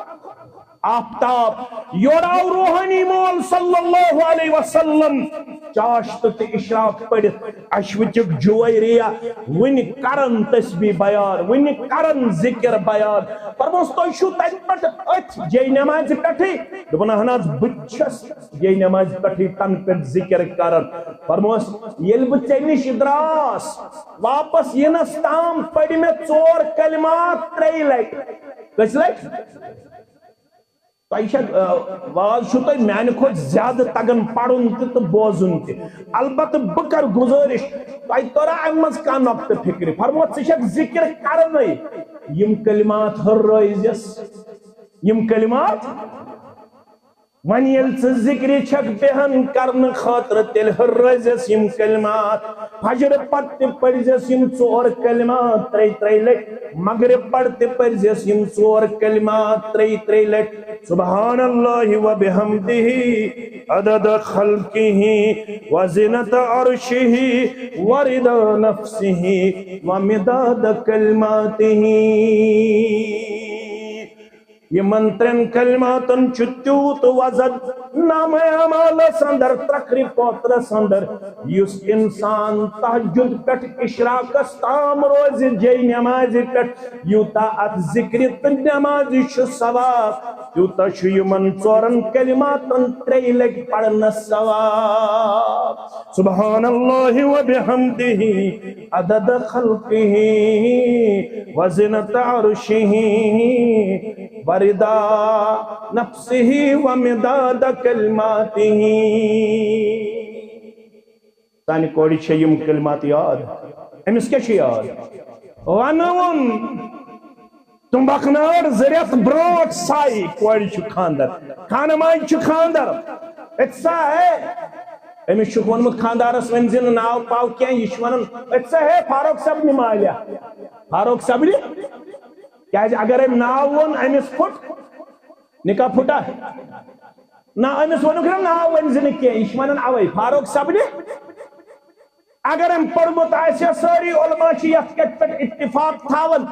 آفتاب یوراو روحانی مول صلی اللہ علیہ وسلم چاشت تے اشراق پڑھت اشوچک جویریہ ون کرن تسبیح بیان ون کرن ذکر بیان فرموس تو شو تن پٹ ات جے نماز پٹھی دپن ہناز بچس جے نماز پٹھی تن پٹ ذکر کرن فرموس یل بچے نش دراس واپس ینس تام پڑھ میں 4 کلمات 3 لٹ کس لٹ واز چھو تو میانہ کھوت زیادہ تگن پڑھن تو بوزن تہ البتہ بکر گزارش تہ تورا ام مز کا نقطہ فکر فرموت ژٕ ذکر کرنے یم کلمات ہررائزس یم کلمات ون یل ژٕ ذکر چھک بہن کرن خاطر تیل ہررائزس یم کلمات فجر پت تہ پڑھزس یم 4 کلمات 3 لٹ مغرب پڑھ تہ پڑھزس یم 4 کلمات 3 لٹ سبحان اللہ و بحمدہ عدد خلقہ و زنت عرشہ و رضا نفسہ و مداد کلماتہ یہ منترن کلماتن چتیوت وزد نام اعمال سندر تقریب پوتر سندر یس انسان تہجد پٹ اشراق استام روز جے نماز پٹ یوتا ات ذکر تن نماز چھ ثواب یوتا چھ یمن 4 کلماتن 3 لٹ پڑھن ثواب سبحان اللہ و بحمدہ عدد خلقہ و زنت عرشہ وردا نفسه ومداد کلماته تانی کوڑی چھیم کلمات یاد امس کیا چھ یاد ونون تم بخنار زریت بروٹ سائی کوڑی چھ خاندر خانمائی چھ خاندر اتسا ہے امس چھ ونمت خاندارس ونزن ناو پاو کیا یہ ونن اتسا ہے فاروق صاحب نمالیا فاروق صاحب کیا اگر ناو ون امس پھٹ نکاح پھٹا نا امس ونک نا ناو ونزن کی یہ ونن اوے فاروق صاحب اگر ہم پڑھمت آسیا ساری علماء چھ یت کت پہ اتفاق تھاون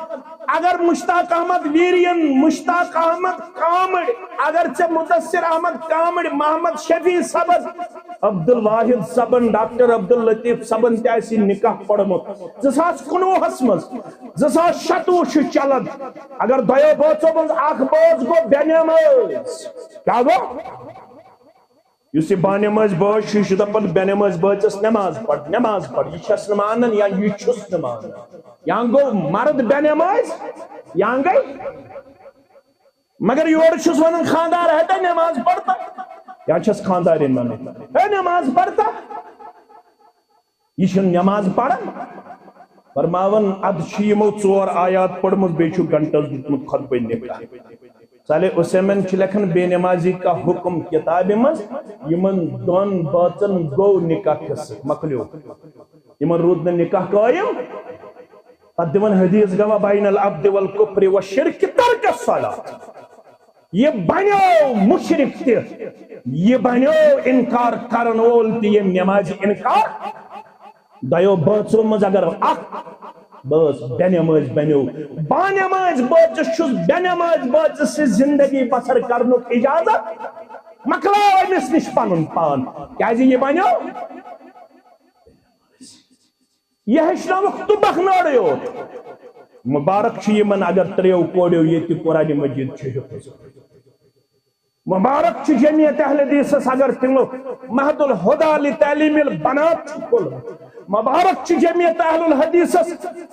اگر مشتاق احمد ویرین مشتاق احمد کامڑ اگر ژے مدثر احمد کامڑ محمد شفیع صبن عبد الواحد صبن ڈاکٹر عبد اللطیف صبن تیسی نکاح پڑھمت 2019 مز 2027 چلن اگر دویو بوچو مز اخ بوز گو بے نماز کیا گو یوسی بانماز بوچ یہ دپن بے نماز بوچس نماز پڑھ یہ چھس نمانن یا یہ چھس نمانن یا گو مرد بے نماز یا گئی مگر یور چھس ونن خاندار ہے نماز پڑھتا یا چھس خاندارین میں اے نماز پڑھتا یہ نماز پڑھن فرماون اد یمو 4 آیات پڑھمت بیچو گھنٹس دتمت خطبہ نکاح صالح عثیمین چھ لکھن بے نمازی کا حکم کتاب مز یمن دون باطن گو نکاح کس مکلیو یمن رود نکاح قائم پتہ دون حدیث گوا بین العبد والکفر والشرک ترک الصلاۃ یہ بنیو مشرک تہ یہ بنیو انکار کرن وول تہ یہ نماز انکار دیو بچو مز اگر اخ بس بے نماز بنیو با نماز بچ چھس بے نماز بچ سے زندگی بسر کرنک اجازت مکلاو امس نش پنن پان کیازِ یہ بنیو یہ ہشناوک تو بخناڑے ہوت مبارک چھ یمن اگر تریو کوڑیو یہ قرآن مجید چھ حفظ مبارک چھ جمعیت اہل حدیث اگر تمو مہد الہدی لتعلیم البنات کھول مبارک چھ جمعیت اہل الحدیث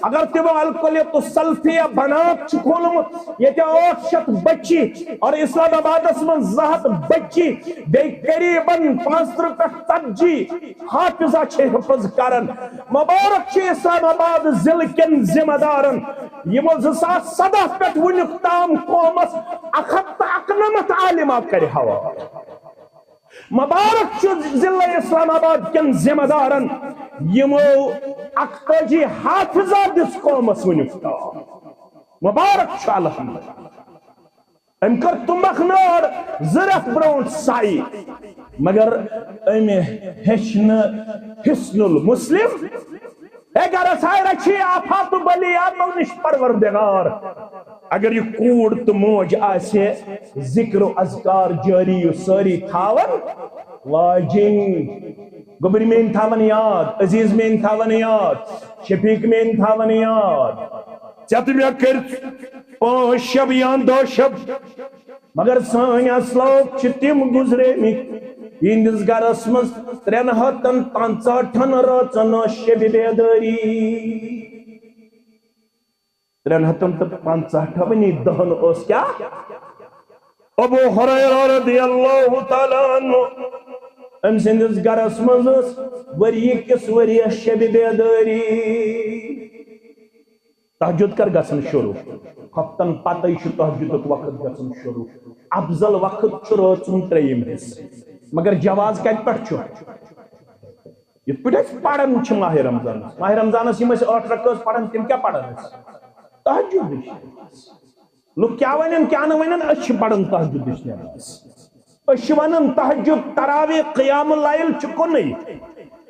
اگر تمو الکلیت السلفیہ بنات کھولمت یہ 800 بچی اور اسلام آباد من 200 بچی بے قریباً 5 حافظہ چھ حفظ کرن مبارک چھ اسلام آباد ضلع کن ذمہ دارن یہ 2017 پہ ونیک تام قومس 191 عالمہ کر حوالہ مبارک چھ ضلع اسلام آباد کن ذمہ دارن یمو 41 حافظہ دس قومس ونیک تام مبارک چھ الحمدللہ ام کر تمبخ نار زرف برونٹ سائی مگر ام ہشن حسن المسلم اگر سائے رچھی آفات بلیات نش پروردگار اگر یہ کوڑ تو موج آسے ذکر و اذکار جاری و ساری تھاون واجن گبری میں تھاون یاد عزیز میں تھاون یاد شفیق میں تھاون یاد چت میں کر 5 شب یا 2 شب مگر سان اسلاف تم گزرے ہندس گرس مز 365 راتن شب بیداری 365 ونی دہن اس کیا ابو ہریرہ رضی اللہ تعالی عنہ ام سندس گرس مز وری کس وری شب بیداری تہجد کر گسن شروع ہفتن پتہ چھ تہجد وقت گسن شروع افضل وقت چھ راتن 3 مگر جواز کت پہ یہ پہ پڑھن ماہ رمضان یم 8 رکعت پڑھن تم کیا پڑھن تہجد لوگ کیا ونن کیا نہ ونن اچھ پڑھن تہجد نماز اچھ ونن تہجد تراویح قیام اللیل چکن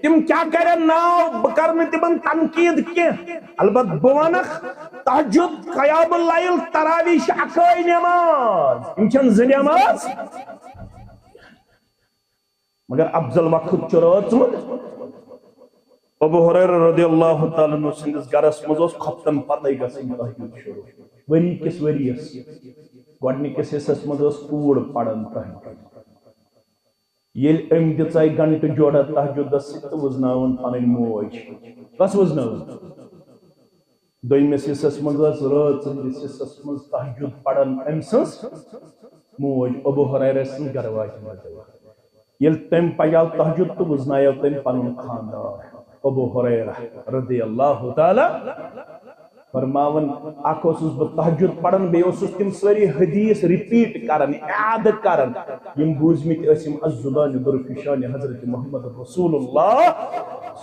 تم کیا کرن ناو بکرن تمن تنقید کی البت بونخ تہجد قیام اللیل تراویح اکائی نماز ام چھن ز نماز مگر افضل وقت چرچمت ابو ہریرہ رضی اللہ تعالی عنہ سندس گرس مز خفتن پتہ گسن تہجد شروع وری کس وریس گۄڈنِکِس حصس مز کوڑ پڑھن تہجد یل ام دژے گھنٹہ جوڑا تہجدس تو وزناون پنن موج بس وزناون دویمس حصس مز رات ہندس حصس مز تہجد پڑھن ام سنس موج ابو ہریرہ سن گھر واجن یل تم پگاو تہجد تو وزنایو تم پنن خاندان ابو ہریرہ رضی اللہ تعالی فرماون اکھ اوسس بہ تہجد پڑھن بے اوسس تم ساری حدیث ریپیٹ کرن یاد کرن یم بوزمت اسم الزبان درفشان حضرت محمد رسول اللہ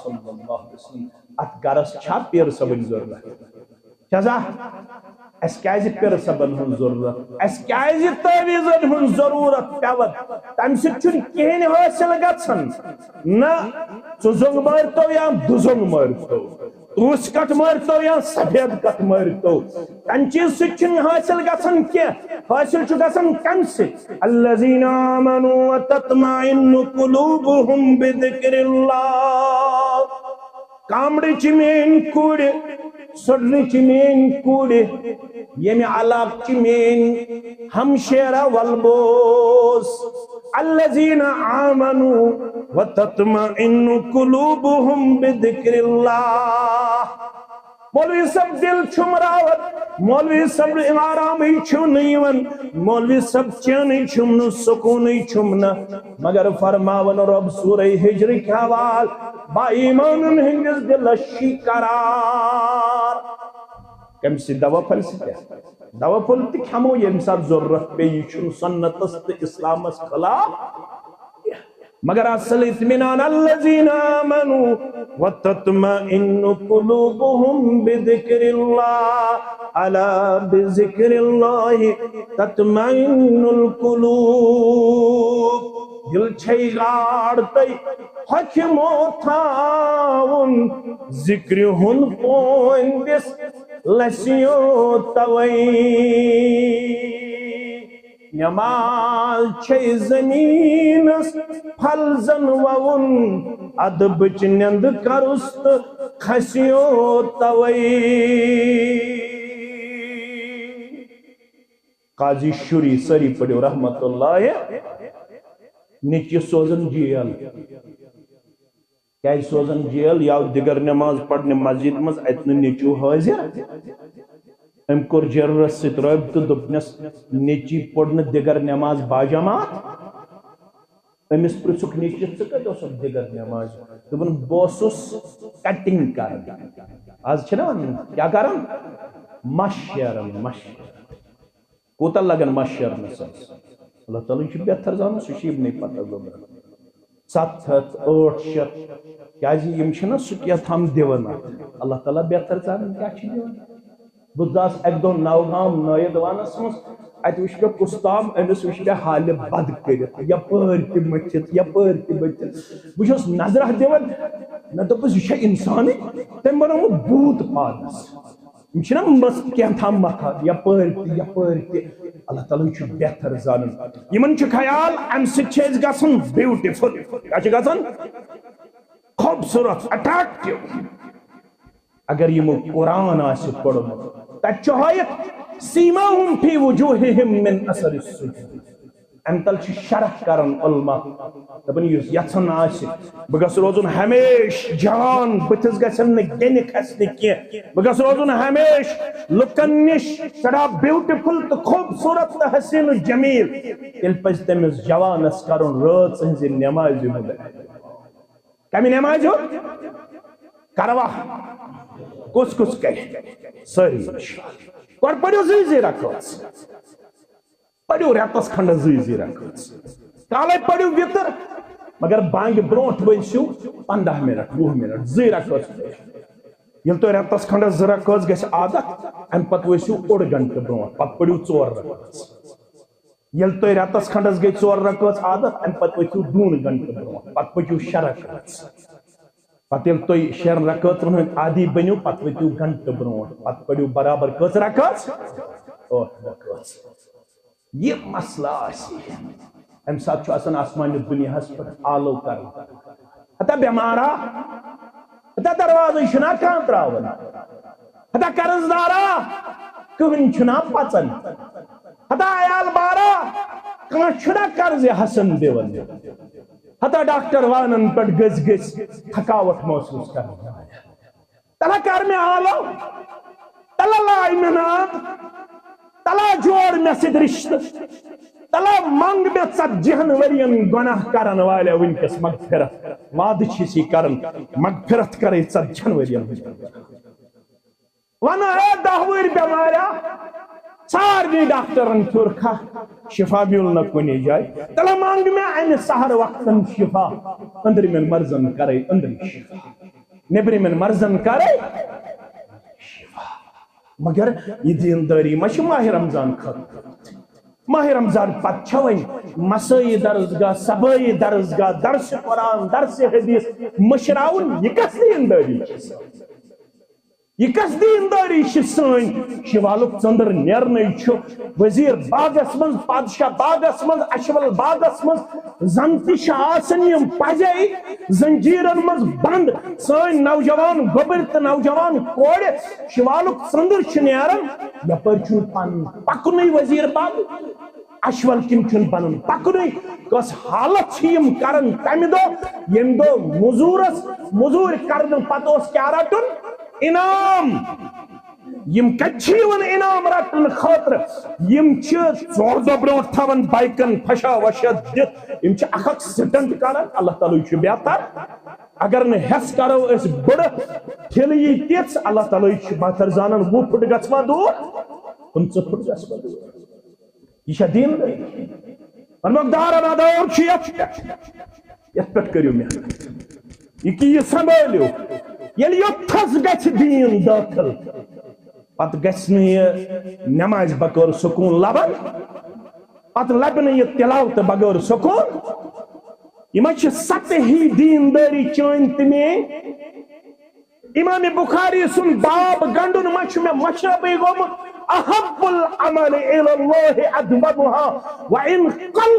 صلی اللہ علیہ وسلم ات گرس چھا پیر صبن ضرورت کیا اس کیازِ پیر صبن ہن ضرورت اس کیازِ تعویذن ہن ضرورت پیوت تم سے چھن کہین حاصل گژھن نہ ژوزنگ مارتو یا دزنگ مارتو توس کٹ مارتو یا سفید کٹ مارتو تم چیز سے چھن حاصل گژھن کی حاصل چھ گژھن کم سے الذین آمنوا وتطمئن قلوبهم بذکر اللہ کامڑی چھ مین کوڑ سڑنی چھ مین کوڑ یمی علاق چھ مین ہمشیرہ والبوس الذین آمنوا وتطمئن قلوبهم بذکر اللہ مولوی صاحب دل چھم راوت مولوی صاحب آرامی چھم نیون مولوی صاحب چینی چھم نو سکونی چھم نا مگر فرماون رب سورہ ہجر کی حوال با ایمان ہندس دلشی قرار کم سی دوا پھل سی کیا دوا پھل تی کھمو یہ امسار ضرورت پہ یہ چھن سنت است اسلام اس خلاف مگر اصل اطمینان الذین آمنوا وتطمئن قلوبهم بذکر اللہ الا بذکر اللہ تطمئن القلوب دل چھئی گاڑتی حکمو تھاون ذکر ہن پوندس لسیو توئی نماز چھے زمینس پھل زن وون ادبچ نند کرست کھسیو توئی قاضی شری سری پڑھو رحمت اللہ نیچی سوزن جیل کیا سوزن جیل یا دیگر نماز پڑھنے مسجد مز اتنے نیچو حاضر ام کور جرس ست رابطہ دپنس نیچی پڑھنے دیگر نماز باجماعت امس پرسک نیچی ثہ کتہ اوسک دیگر نماز دپن بوسس کٹنگ کران آز چھنا کیا کران مشرن کوتا لگن مشرنس اللہ تعالیٰ چھ بہتر زانو سہ چھ نہیں پتہ گوبر 7 8 شت کیا جی یم چھنا سہ کیا تھام دیون اللہ تعالیٰ بہتر زانو کیا چھ دیون بداس ایک دو نوگام نائد وانس مز ات وش پہ کستام امس وش پہ حال بد کرت یپر تہ مچت یپر تہ بچت بہس نظرہ دون مے دپس یہ انسان تم بنومت بوت پانس یم چھنا بس کیا تھام متھا یپر تہ اللہ تعالیٰ چھ بہتر زانن یمن چھ خیال ام سچ گژھن بیوٹیفل کیا چھ گژھن خوبصورت اٹریکٹیو اگر یمو قرآن آس پڑھمت تت ہائت سیماہم فی وجوہہم من اثر السجود ام تل شرح کرن علماء دپن یس یژھن آس بہ گژھٕ روزن ہمیش جوان بتس گژھن نہ گنہ کھسنہ کی بہ گژھٕ روزن ہمیش لکن نش سڑا بیوٹیفل تو خوبصورت تو حسین و جمیل تیل پز تمس جوانس کرن رات ہنز نماز کمی نماز ہو کروا کس کس کرے ساری اور پڑھو زی رکھوس پڑھو ریتس کھنڈ زی رکھوس کالے پڑھو وطر مگر بانگ برونٹ ونسیو 15 منٹ 20 منٹ زی رکھوس یل تو ریتس کھنڈ زی رکھوس گیس عادت ام پت ونسیو 1 گھنٹہ برونٹ پت پڑھو 4 رکھوس یل تو ریتس کھنڈس گئی 4 رکھوس عادت ام پت ونسیو 2 گھنٹہ برونٹ پت پڑھو 6 رکھوس پتہ یل تھی 6 رکعتن ہند عادی بنو پتہ ؤتھِو گھنٹہ برونٹ پتہ پڑھو برابر کٔژ رکعت 8 رکعت یہ مسئلہ آسی امہ سات آسان آسمان دنیا پہ آلو کر ہتا بیمارا ہتا دروازے چھنا کان تراون ہتا قرض دارا کہن چھنا پژن ہتا عیال بارا کان چھنا قرض حسن دیون ہتا ڈاکٹر وانن پہ گز تھکاوٹ محسوس کر تلا کر میں آلو تلا لائی میں ناد تلا جوڑ میں سد رشتہ تلا منگ میں 40 ورین گناہ کرن والے ونکس مغفرت وعدہ چھی کرن مغفرت کرے 40 ورین ون ہے 10 ور بیماریا سارے ڈاکٹرن ترکھا شفا میل نہ کنے جائے تلا مانگ میں این سہر وقتن شفا اندر من مرزن کرے اندر شفا نبر من مرزن کرے شفا مگر یہ دینداری مش ماہ رمضان خط ماہ رمضان پت چھوین مسائی درسگاہ سبائی درسگاہ درس قرآن درس حدیث مشراون یہ کس دینداری یہ کس دینداری سن شوالک ژندر نیرنے وزیر باغس من بادشاہ باغس من اشول باغس من زنتش آسن پزے زنجیرن من بند سن نوجوان گوبر تو نوجوان کوڑ شوالک ژندر نیران یپر پن پکن وزیر باغ اشول کم چھ پن پکن کس حالت کرن تمہ دہ یم دہ مزورس مزور کرنے پتہ کیا رٹن انعام یم کچھیون انعام رٹن خاطر یم ژور دۄہ برونٛٹھ تھاون بائکن پھشا وشا دِتھ یم اکھ اکھ سٹنٹ کران اللہ تعالیٰ چھُ بہتر اگر نہ ہیس کرو اس بڑٕ ٹھلہٕ یی تِژھ اللہ تعالیٰ چھُ بہتر زانان 20 پھٹ گژھوا دوٗر 15 پھٹ گژھوا دوٗر یہ چھا دین ونمک دارن ادور چھُ یتھ پٮ۪ٹھ کٔرِو محنت یہ سنبھٲلِو ییٚلہِ یوٚتھس گژھِ دیٖن دٲخل پتہٕ گژھِ نہٕ یہِ نمازِ بغٲر سکوٗن لبن پتہٕ لبہِ نہٕ یہِ تلاوتہٕ بغٲر سکوٗن یہ چھِ سطحی دیندٲری چٲنۍ تہٕ میٛٲنۍ امام بخاری سُنٛد باب گنڈُن ما چھُ مےٚ مشربٕے گوٚمُت احب العمل الى اللہ ادومها وان قل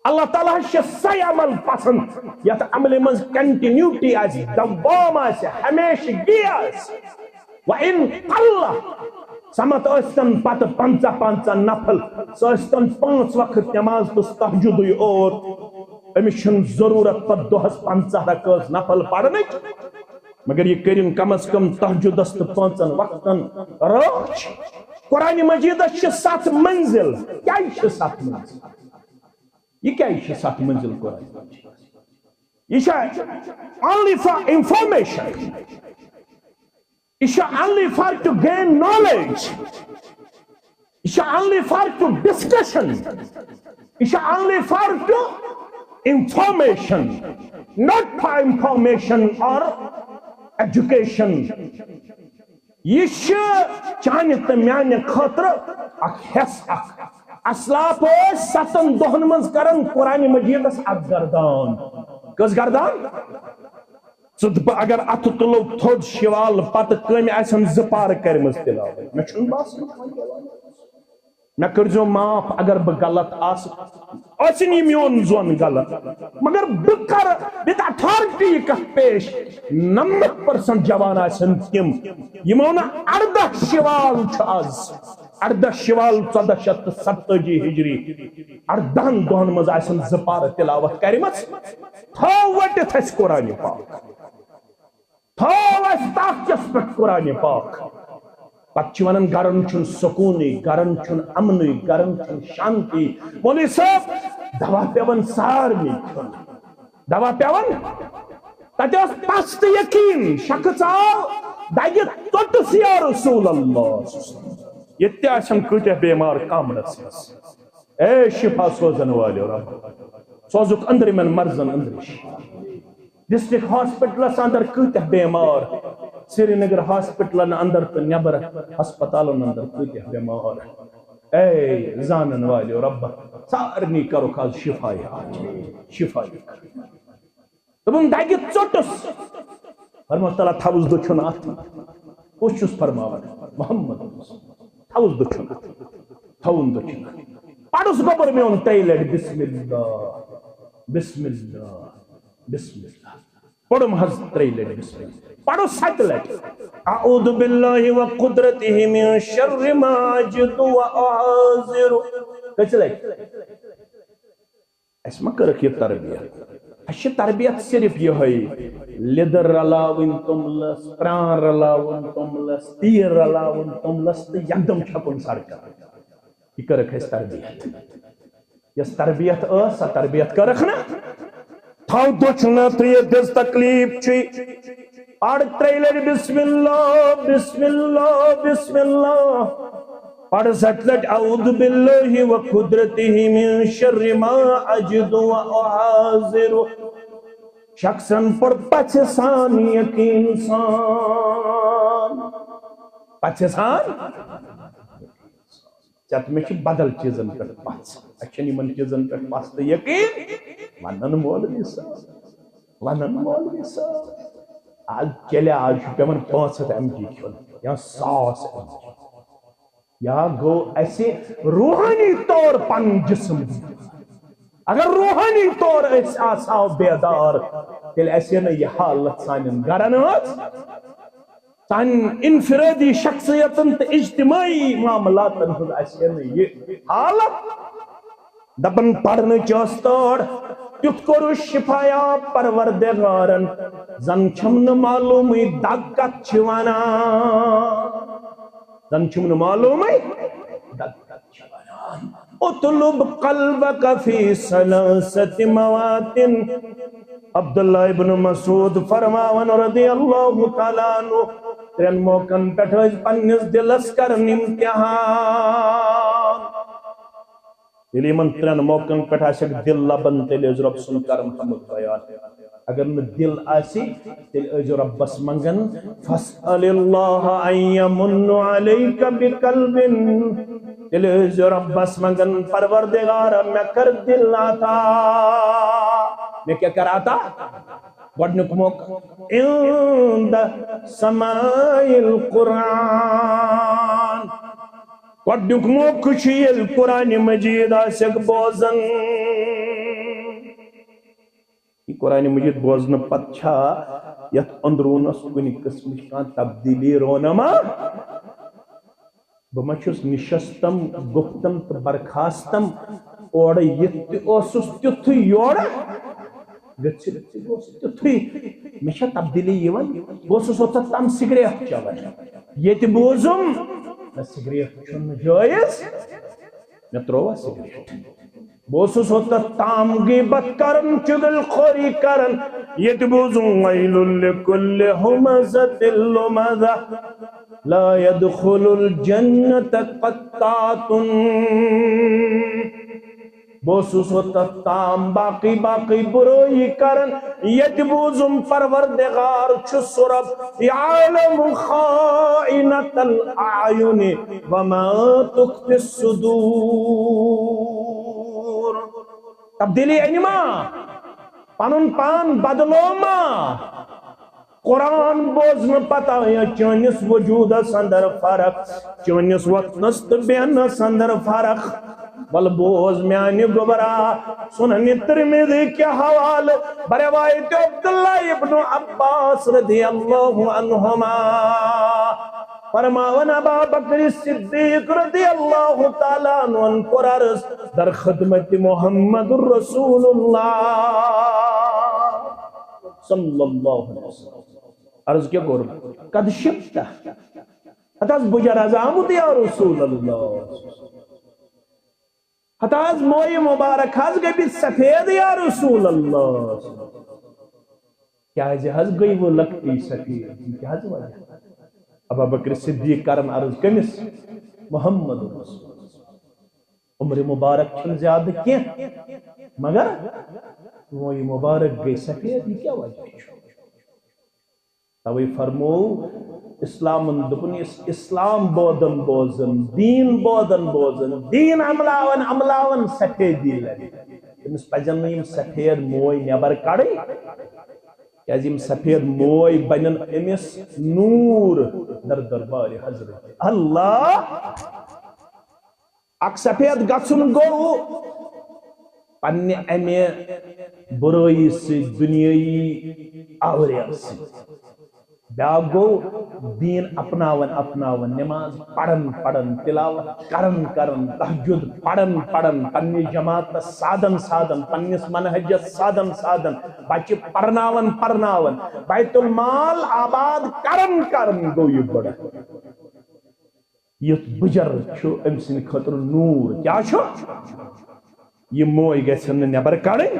اللہ تعالیٰ چھِ سۄے عمل پسند یتھ عملہِ منٛز کنٹِنیوٹی آسہِ دوام آسہِ ہمیشگی آسہِ وان قل سمت ٲسۍتن پتہٕ 50 نفل سۄ ٲسۍتن 5 وقت نماز تہٕ تہجدٕے اور أمِس چھُنہٕ ضروٗرت پتہٕ دۄہس 50 رکٲژ نفل پرنٕچ مگر یہ کٔرِن کم از کم تہجدس تہٕ 5 وقتن رٲچھ قرآن مجیدس چھِ 7 منزل کیٛازِ چھِ 7 منزل یہ کیٛازِ چھِ 7 منزل قرآن یہ چھا only for information it's only for to gain knowledge it's only for to discussion it's only for to information not for information or education یہ چھِ چانہِ تہٕ میانہِ خٲطرٕ اکھ حصہٕ اکھ اسلاف ٲسۍ 7 دۄہن منٛز کران قرآن مجیدس اکھ گردان کٔژ گردان اگر اتھ تُلو تھوٚد شِوال پتہٕ کٔمۍ آسن 2 پارٕ کٔرمٕژ تلاوت مےٚ چھُنہٕ باسان مےٚ کٔرۍزیو معاف اگر بہٕ غلط آسہٕ ٲسِن یہِ میون زوٚن غلط مگر بہٕ کرٕ وِتھ اتھارٹی یہِ کتھ پیش 90% جوان آسن تِم یِمو نہٕ 18 شِوال چھُ آز 18 شِوال 1447 ہجری 18 دۄہن منٛز آسن 2 پارٕ تلاوت کٔرمٕژ تھٲو ؤٹِتھ اَسہِ قرآنہِ پاک تھٲو اَسہِ تاخچس پٮ۪ٹھ قرآنہِ پاک پتہٕ چھِ ونان گرن چھُنہٕ سکوٗنٕے گرن چھُنہٕ امنٕے گرن چھُنہٕ شانتی مولوی صٲب دوا پیوان سارنٕے کھیوٚن دوا پیوان تتہِ ٲس پس تہٕ یقیٖن شخص آو دگہِ ژوٚٹُس یا رسول اللہ ییٚتہِ تہِ آسن کۭتیاہ بیمار کامرس منٛز اے شفا سوزن والیو رب سوزُکھ أنٛدرِمٮ۪ن مرضن أنٛدرٕ شفا ڈسٹرکٹ ہاسپٹلس اندر کۭتیاہ بیمار سری نگر ہاسپٹلن اندر تو نیبر ہسپتالن اندر کۭتیاہ بیمار اے زانن والیو رب سارنٕے کرُکھ آز شفا شفا دوٚپُن دگہِ ژوٚٹُس فرمووُس تعالیٰ تھاوُس دٔچھُن اتھ کُس چھُس فرماوان محمد تھاوُس دٔچھُن تھاوُن دٔچھُن پرُس گوٚبُر میون 3 لٹہِ بسم اللہ بسم اللہ بسم اللہ پڑھم حض 3 لٹہِ بسم اللہ پڑھو 7 لٹہِ اعوذ باللہ وقدرتہ من شر ما اجد واحاذر کٔژِ لٹہِ اَسہِ ما کٔرٕکھ یہِ تربیت اَسہِ چھِ تربیت صرف یِہوٚے لیدٕر رلاوٕنۍ توٚملس پرٛان رلاوُن توٚملس تیٖل رلاوُن توٚملس تہٕ یکدم چھکُن سڑکن یہِ کٔرٕکھ اَسہِ تربیت یۄس تربیت ٲس سۄ تربیت کٔرٕکھ نا تھاو دٔچھُنتھ یہِ دِژ تکلیٖف چھُے پڑھ 3 لٹہِ بسم اللہ بسم اللہ بسم اللہ پڑھ 7 لٹہِ اعوذ باللہ وقدرتہ من شر ما اجد واحاذر شخصن پڑھ پچھِ سان یقین سان پچھِ سان ژےٚ مےٚ چھِ بدل چیٖزن پٮ۪ٹھ پژھ اَسہِ چھَنہٕ یِمن چیٖزن پٮ۪ٹھ پژھ تہٕ یقیٖن ونن مولوی صٲب آز چلے آز چھُ پیوان 500 mg کھیوٚن یا 100 mg یا گوٚو اَسہِ روحٲنی طور پنُن جسم اگر روحٲنی طور أسۍ آسہو بیدار تیٚلہِ آسہِ نہٕ یہِ حالت سانٮ۪ن گرن ٲس سانٮ۪ن انفرٲدی شخصیتن تہٕ اجتماعی معاملاتن ہٕنٛز آسہِ نہٕ یہِ حالت دپن پرنٕچ ٲس تٲر تیت کور شفایا پروردگارن زن چھم نہ معلوم دگ کت چھ ونان زن چھم نہ معلوم دگ کت چھ ونان اطلب قلبک فی ثلاثت مواطن عبداللہ ابن مسعود فرماون رضی اللہ تعالیٰ عنہ ترین موقعن پٹھ پنس دلس کرن امتحان یلی من ترین موقعن پٹھ آسک دل لبن تیل رب سن کرم حمد بیان اگر نہ دل آسی تیل ربس منگن فاسأل اللہ ان یمن علیک بقلب تیل ربس منگن پروردگار میں کر دل آتا میں کیا کراتا گۄڈنیُک موقع عند سماع القرآن گۄڈنیُک موقع چھُ ییٚلہِ قرآن مجید آسیٚکھ بوزن یہ قرآن مجید بوزن پتہٕ چھا یتھ اندرونس کُنہِ قٕسمٕچ کانٛہہ تبدیلی رونما بہٕ ما چھُس نشستم گفتم تہٕ برخاستم اورٕ یِتھ تہِ اوسُس تیُتھُے یورٕ گٔژھِتھ تہِ اوس تیُتھُے مےٚ چھا تبدیلی یِوان بہٕ اوسُس اوٚتتھ تام سِگریٹ چٮ۪وان ییٚتہِ بوٗزُم نہ سِگریٹ چھُنہٕ جٲیِز مےٚ ترٛووا سِگریٹ بہٕ اوسُس اوٚتتھ تام غیبت کران چُغل خوری کران ییٚتہِ بوٗزُم ویل لکل ہمزۃ لمزہ لا يدخل الجنة قطات بوسوس ہوتت تام باقی برائی کرن یت بوزم پروردگار چھ سرب یعلم خائنة الاعین وما تخفی الصدور تبدیلی انما پنن پان بدلو ما قرآن بوزن پتہ یا چانس وجودس اندر فرق چانس وطنس تو بیانس اندر فرق بل بوز میانی گبرا سنن ترمذی کے حوال بروایت عبداللہ ابن عباس رضی اللہ عنہما فرماون ابا بکر صدیق رضی اللہ تعالیٰ عنہ قرارس در خدمت محمد رسول اللہ صلی اللہ علیہ وسلم عرض کیا گور قد شبتا حتاز بجر ازامت یا رسول اللہ حتاز موئی مبارک حض گئی بھی سفید یا رسول اللہ کیا حض گئی وہ لگتی سفید کیا حض وجہ ابا بکر صدیق کرن عرض کمس محمد رسول عمر مبارک چھن زیادہ کیا مگر موئی مبارک گئی سفید کیا وجہ چھو توی فرمو اسلام دپن اسلام بودن بوزن بوزن دین عملاون سفیدی لگی تمس پزن نیم سفید موئی نیبر کڑی کیاز یم سفید موئی بنن امس نور در دربار حضرت اللہ اک سفید گژھن گو پنہ امہ برائی سے دنیای آوریت سے بیاکھ گو دین اپناون نماز پڑھن تلاوت کرن تہجد پڑھن پننی جماعت سادن پننس منہجس سادن بچہ پرناون بیت المال آباد کرن گو یہ بڑا یہ بجر چھو ام سن خطر نور کیا چھو یہ موئی گژھن نبر کڑن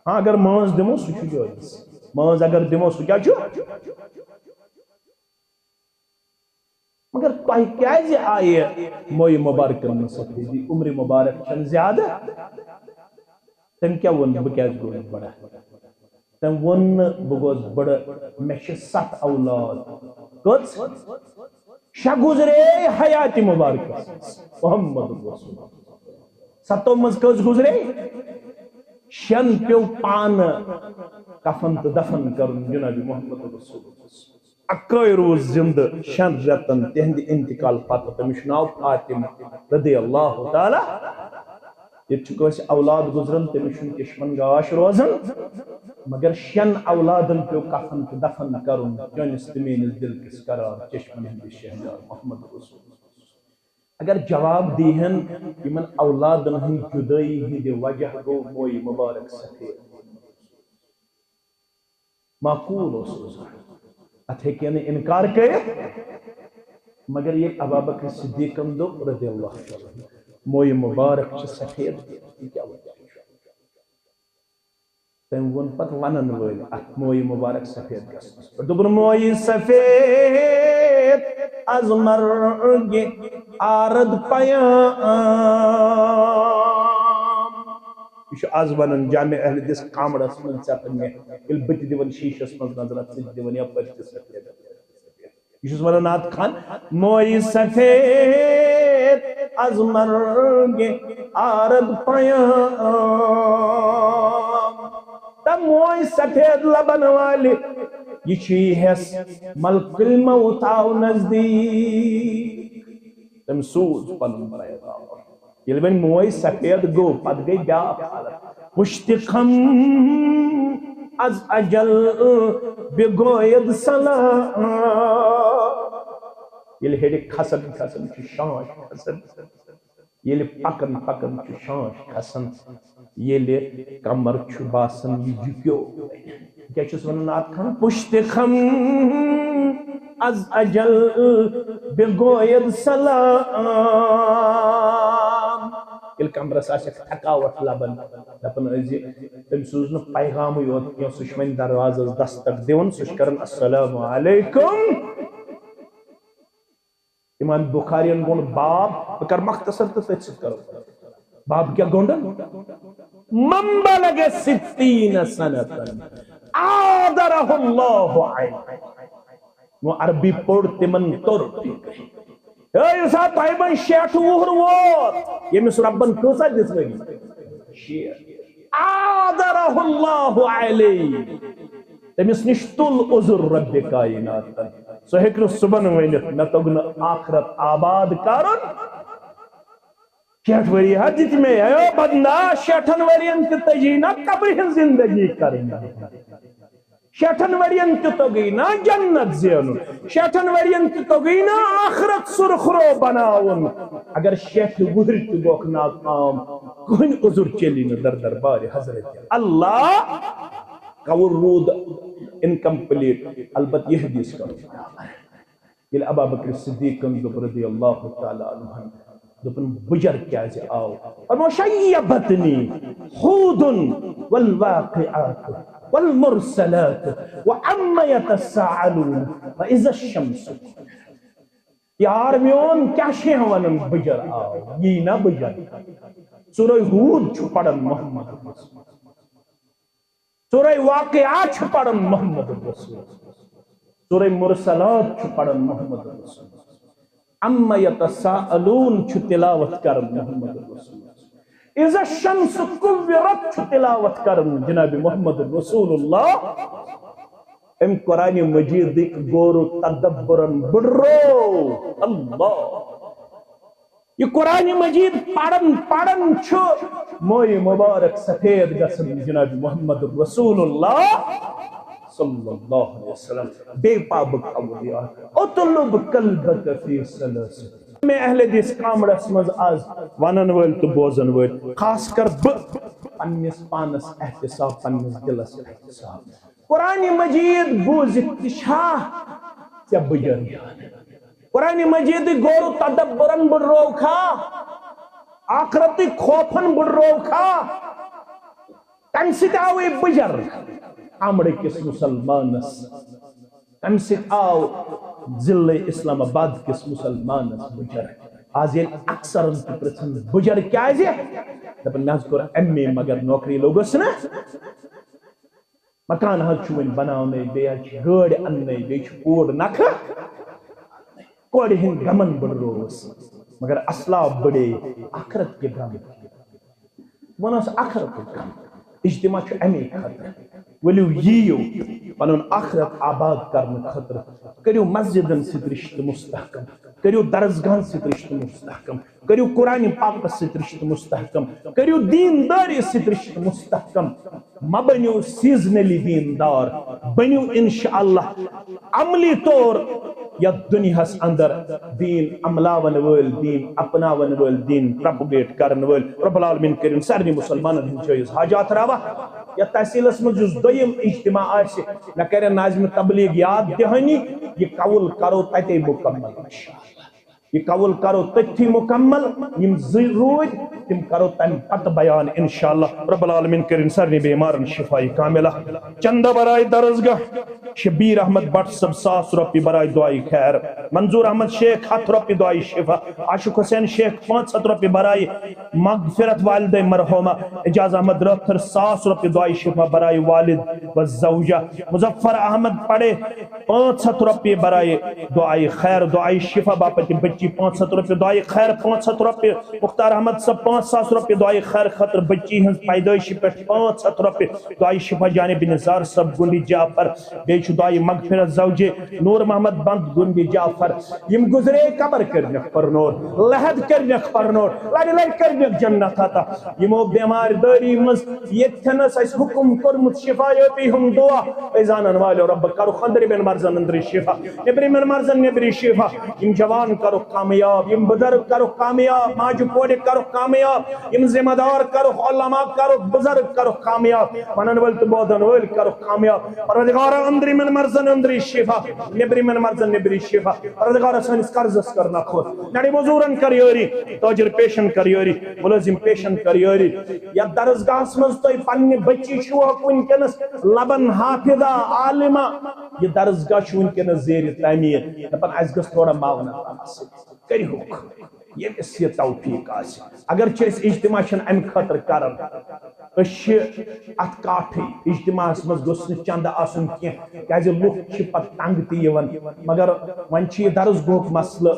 ہاں اگر ماز دمو سہ جائز ماز اگر دمو سہ کیا چھو مگر تہ کیازِ آئے موئی مبارکن سفیدی عمر مبارک چھن زیادہ تم کیا ون بہ کیاز گوس بڑا تم ون بہ گوس بڑا مے چھ 7 اولاد کٔژ 6 گزرے حیات مبارک محمد رسول اللہ 7 مز کٔژ گزرے 6 پیو پان کفن تو دفن کرن جناب محمد رسول اللہ اکوئی روز زند 6 رتن تہند انتقال پتہ تمس ناو فاطمہ رضی اللہ تعالی یہ چکس اولاد گزرن تمس چشمن گاش روزن مگر 6 اولادن پیو کفن تو دفن کرن جنس تمینس دل کس قرار چشمن ہند شہریار محمد رسول اللہ اگر جواب دیہن یمن اولادن ہند جدائی ہند وجہ گو موئی مبارک سفید معقول اس اتھے نے انکار کرے مگر یہ ابا بکر صدیق دو رضی اللہ عنہ موئی مبارک چھ سفید کیا وجہ تم ون پت ونن ول ات موئی مبارک سفید گس دوبن موئی سفید از مرگ آرد پیام یہ آز ونن جامع اہل حدیث کامڑس من ژٹن مے یل بت دِوان شیشس من نظرت ژٕ دِوان یپٲرۍ تہِ سفید یہ چھُس ونان نعت خان موئی سفید از مرگ آرد پیام تم موئی سفید لبن والی یہ چھی حس ملک الموت آو نزدیک تم سوز پنن پیغام یل ون موئی سفید گو پت گئی بیاکھ حالت پشت خم از اجل بگوید سلام یل ہیڈ کھسن کھسن چھ شانش کھسن یل پکن پکن چھ شانش کھسن یل کمر چھ باسن یہ جھکیو کیا چھس ونان نعت خان پشت خم از اجل بگوید سلام یل کمرس آسک تھکاوٹ لبن دپن ازی تم سوزن پیغام یوت کی سہ ون دروازس دستک دون سہ کرن السلام علیکم امام بخارین گون باب بکر مختصر تو تیت ست کرو باب کیا گونڈن من بلغ 60 سنتن آدرہ اللہ علیہ وہ عربی پڑھتے من تر اے ساتھ پائبن شیٹ وہر ووت یہ مس ربن کسا دس وری شیٹ آدرہ اللہ علیہ تمس نش تل عذر رب کائنات سو ہیکن صبح ونت مے توگن آخرت آباد کرن شیٹ وری دت میں بندہ 60 ورین تجی نا قبر ہن زندگی کرن 60 ورین توگی نا جنت زین 60 ورین توگی نا آخرت سرخرو بناون اگر 60 وہر تہ گوکھ ناکام کہن عذر چلی نا در دربار حضرت اللہ قول رود انکمپلیٹ البت یہ حدیث کرو یل ابا بکر صدیق رضی اللہ تعالی عنہ دپن بجر کیا آو اور شیبتنی حود والواقعات والمرسلات وعما يتساءلون فاذا الشمس یار میون کیا شے ونن بجر آو یہ نہ بجر سورہ ہود چھ پڑھن محمد رسول سورہ واقعات چھ پڑھن محمد رسول سورہ مرسلات چھ پڑھن محمد رسول اما یتساءلون چھ تلاوت کرن محمد رسول اذا الشمس کورت چھ تلاوت کرن جناب محمد رسول اللہ ام قرآن مجید گورو تدبرن بڑھرو اللہ یہ قرآن مجید پڑھن چھ موئی مبارک سفید گسن جناب محمد رسول اللہ صلی اللہ علیہ وسلم بے پابک اولیات اطلب قلبک فی سلاسل میں اہل حدیث کامڑس مز آز ونن ول تو بوزن ول خاص کر پنس پانس احتساب پنس دلس احتساب قرآن مجید بوزت شاہ ژے بجر قرآن مجید گورو تدبرن بڑھرو کھا آخرت خوفن بڑھرو کھا تم سید آوے بجر امڑ کس مسلمانس تم سید آو ضلع اسلام آباد کس مسلمانس بجر آج یہ اکثر ان کی پرسن بجر کیا ہے دپن میں کور ایم اے مگر نوکری لوگس نا مکان حل چھوین بناونے بیہ گاڑ اننے بیہ کوڑ نکھ کوڑ ہن غمن بڑھروس مگر اسلام بڑے آخرت کے غم ونس آخرت کے غم اجتماع چھ امی خطر ولیو ییو پنن آخرت آباد کرنے خطر کریو مسجدن ست رشتہ مستحکم کریو درسگاہن ست رشتہ مستحکم کریو قرآن پاک ست رشتہ مستحکم کریو دینداری ست رشتہ مستحکم مبنیو سیزنلی دیندار بنیو انشاءاللہ عملی طور یا دنیا اندر دین عملاون ول دین اپناون ول دین پروپگیٹ کرن ول رب العالمین کرن سارنی مسلمانن ہند جائز حاجات روا یا تحصیلس مز دویم اجتماع آسہ مے کرن ناظم تبلیغ یاد دہانی یہ قول کرو تتے مکمل یہ قول کرو تتھی مکمل یم روز تم کرو تم پت بیان انشاءاللہ رب العالمین کرن سارنی بیمارن شفائی کاملہ چندہ برائے درسگاہ شبیر احمد بٹ صاحب 100 روپیہ برائے دعائی خیر منظور احمد شیخ 100 روپیہ دعائی شفا عاشق حسین شیخ 500 روپیہ برائے مغفرت والد مرحومہ اجاز احمد راتھر 100 روپیہ دعائی شفا برائے والد و زوجہ مظفر احمد پڑے 500 روپیہ برائے دعائی خیر دعائی شفا باپت بچی 500 روپیہ دعائی خیر 500 روپیہ مختار احمد صاحب 500 روپیہ دعائی خیر خطر بچی ہنس پیدائشی پر 500 روپیہ دعائی شفا جانب نزار صاحب گنڈی جعفر بیچ دعائی مغفرت زوجے نور محمد بند گنڈی جعفر یم گزرے قبر کرنک پر نور لحد کرنک پر نور لڑی لڑ کرنک جنت آتا یمو بیمار داری مز یتنس اس حکم کرمت شفایتی ہم دعا ایزانن والے رب کرو خندری بن مرزن اندری شفا نبری من مرزن نبری شفا یم جوان کرو کامیاب یم بزرگ کرو کامیاب ماج کوڑے کرو کامیاب یم ذمہ دار کرو علماء کرو بزرگ کرو کامیاب منن ول تو بودن ول کرو کامیاب پروردگار اندری من مرزن اندری شفا نبری من مرزن نبری شفا پروردگار سنس قرضس کرنا خود نڑی مزورن کریوری تاجر پیشن کریوری ملازم پیشن کریوری یا درسگاہ مز تو پنہ بچی چھو ونکس لبن حافظہ عالمہ یہ درسگاہ چھو ونکس زیر تعمیر دپن اس گژھ تھوڑا معاونت کریوک یہ اس یہ توفیق آسی اگرچہ اس اجتماع چھن ام خاطر کرن ات کاٹھی اجتماع مز گوس چند آسن کی کیاز لوک چھ پت تنگ تی یون مگر ون چھ درس گوک مسئلہ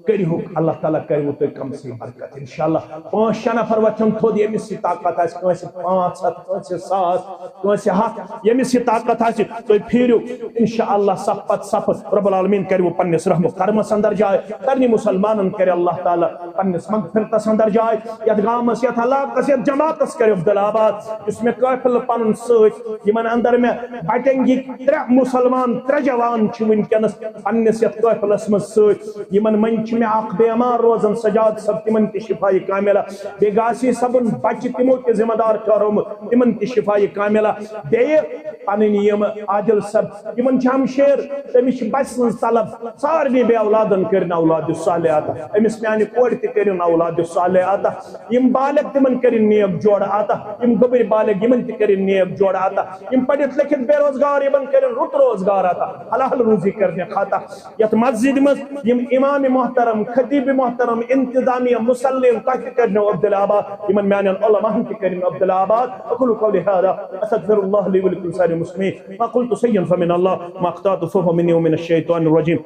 کریوک اللہ تعالی کریو تو کم سے برکت انشاءاللہ 5 نفر وچن تھود یمس طاقت اس کونس 500 کونس 7 کونس 7 یمس طاقت اس تو پھیرو انشاءاللہ صفت صفت رب العالمین کریو پنس رحم و کرم اندر جائے کرنی مسلمانن کرے اللہ تعالی پنس مغفرت اندر جائے یت گامس یت علاقس یت جماعتس کرے عبدالآباد اس میں قافل پنن سوچ یمن اندر میں بٹنگی 3 مسلمان 3 جوان چھ ونکس پنس یت قافلس مز سوچ یمن من چھ میں اخ بیمار روزن سجاد سب تمن کی شفائی کاملہ بے گاسی سبن بچ تمو کے ذمہ دار کرم تمن کی شفائی کاملہ بے پنن یم عادل سب یمن جمشیر تمش بسن طلب سارنی بے اولادن کرن اولاد صالحات امس میانی کوڑ تہ کرن اولاد صالحات یم بالغ تمن کرن نیک جوڑ آتا یم گبر بالغ یمن تہ کرن نیک جوڑ آتا یم پڑھت لکھت بے روزگار یمن کرن رت روزگار آتا حلال روزی کرنے کھاتا یت مسجد مز یم امام محترم خطیب محترم انتظامیہ مسلم تحقیق کرنے عبدالآباد یمن میان علماء تہ کرن عبدالآباد اقول قولی هذا استغفر الله لي ولكم سائر المسلمين ما قلت سيئا فمن الله ما اخطأت فهو مني ومن الشيطان الرجيم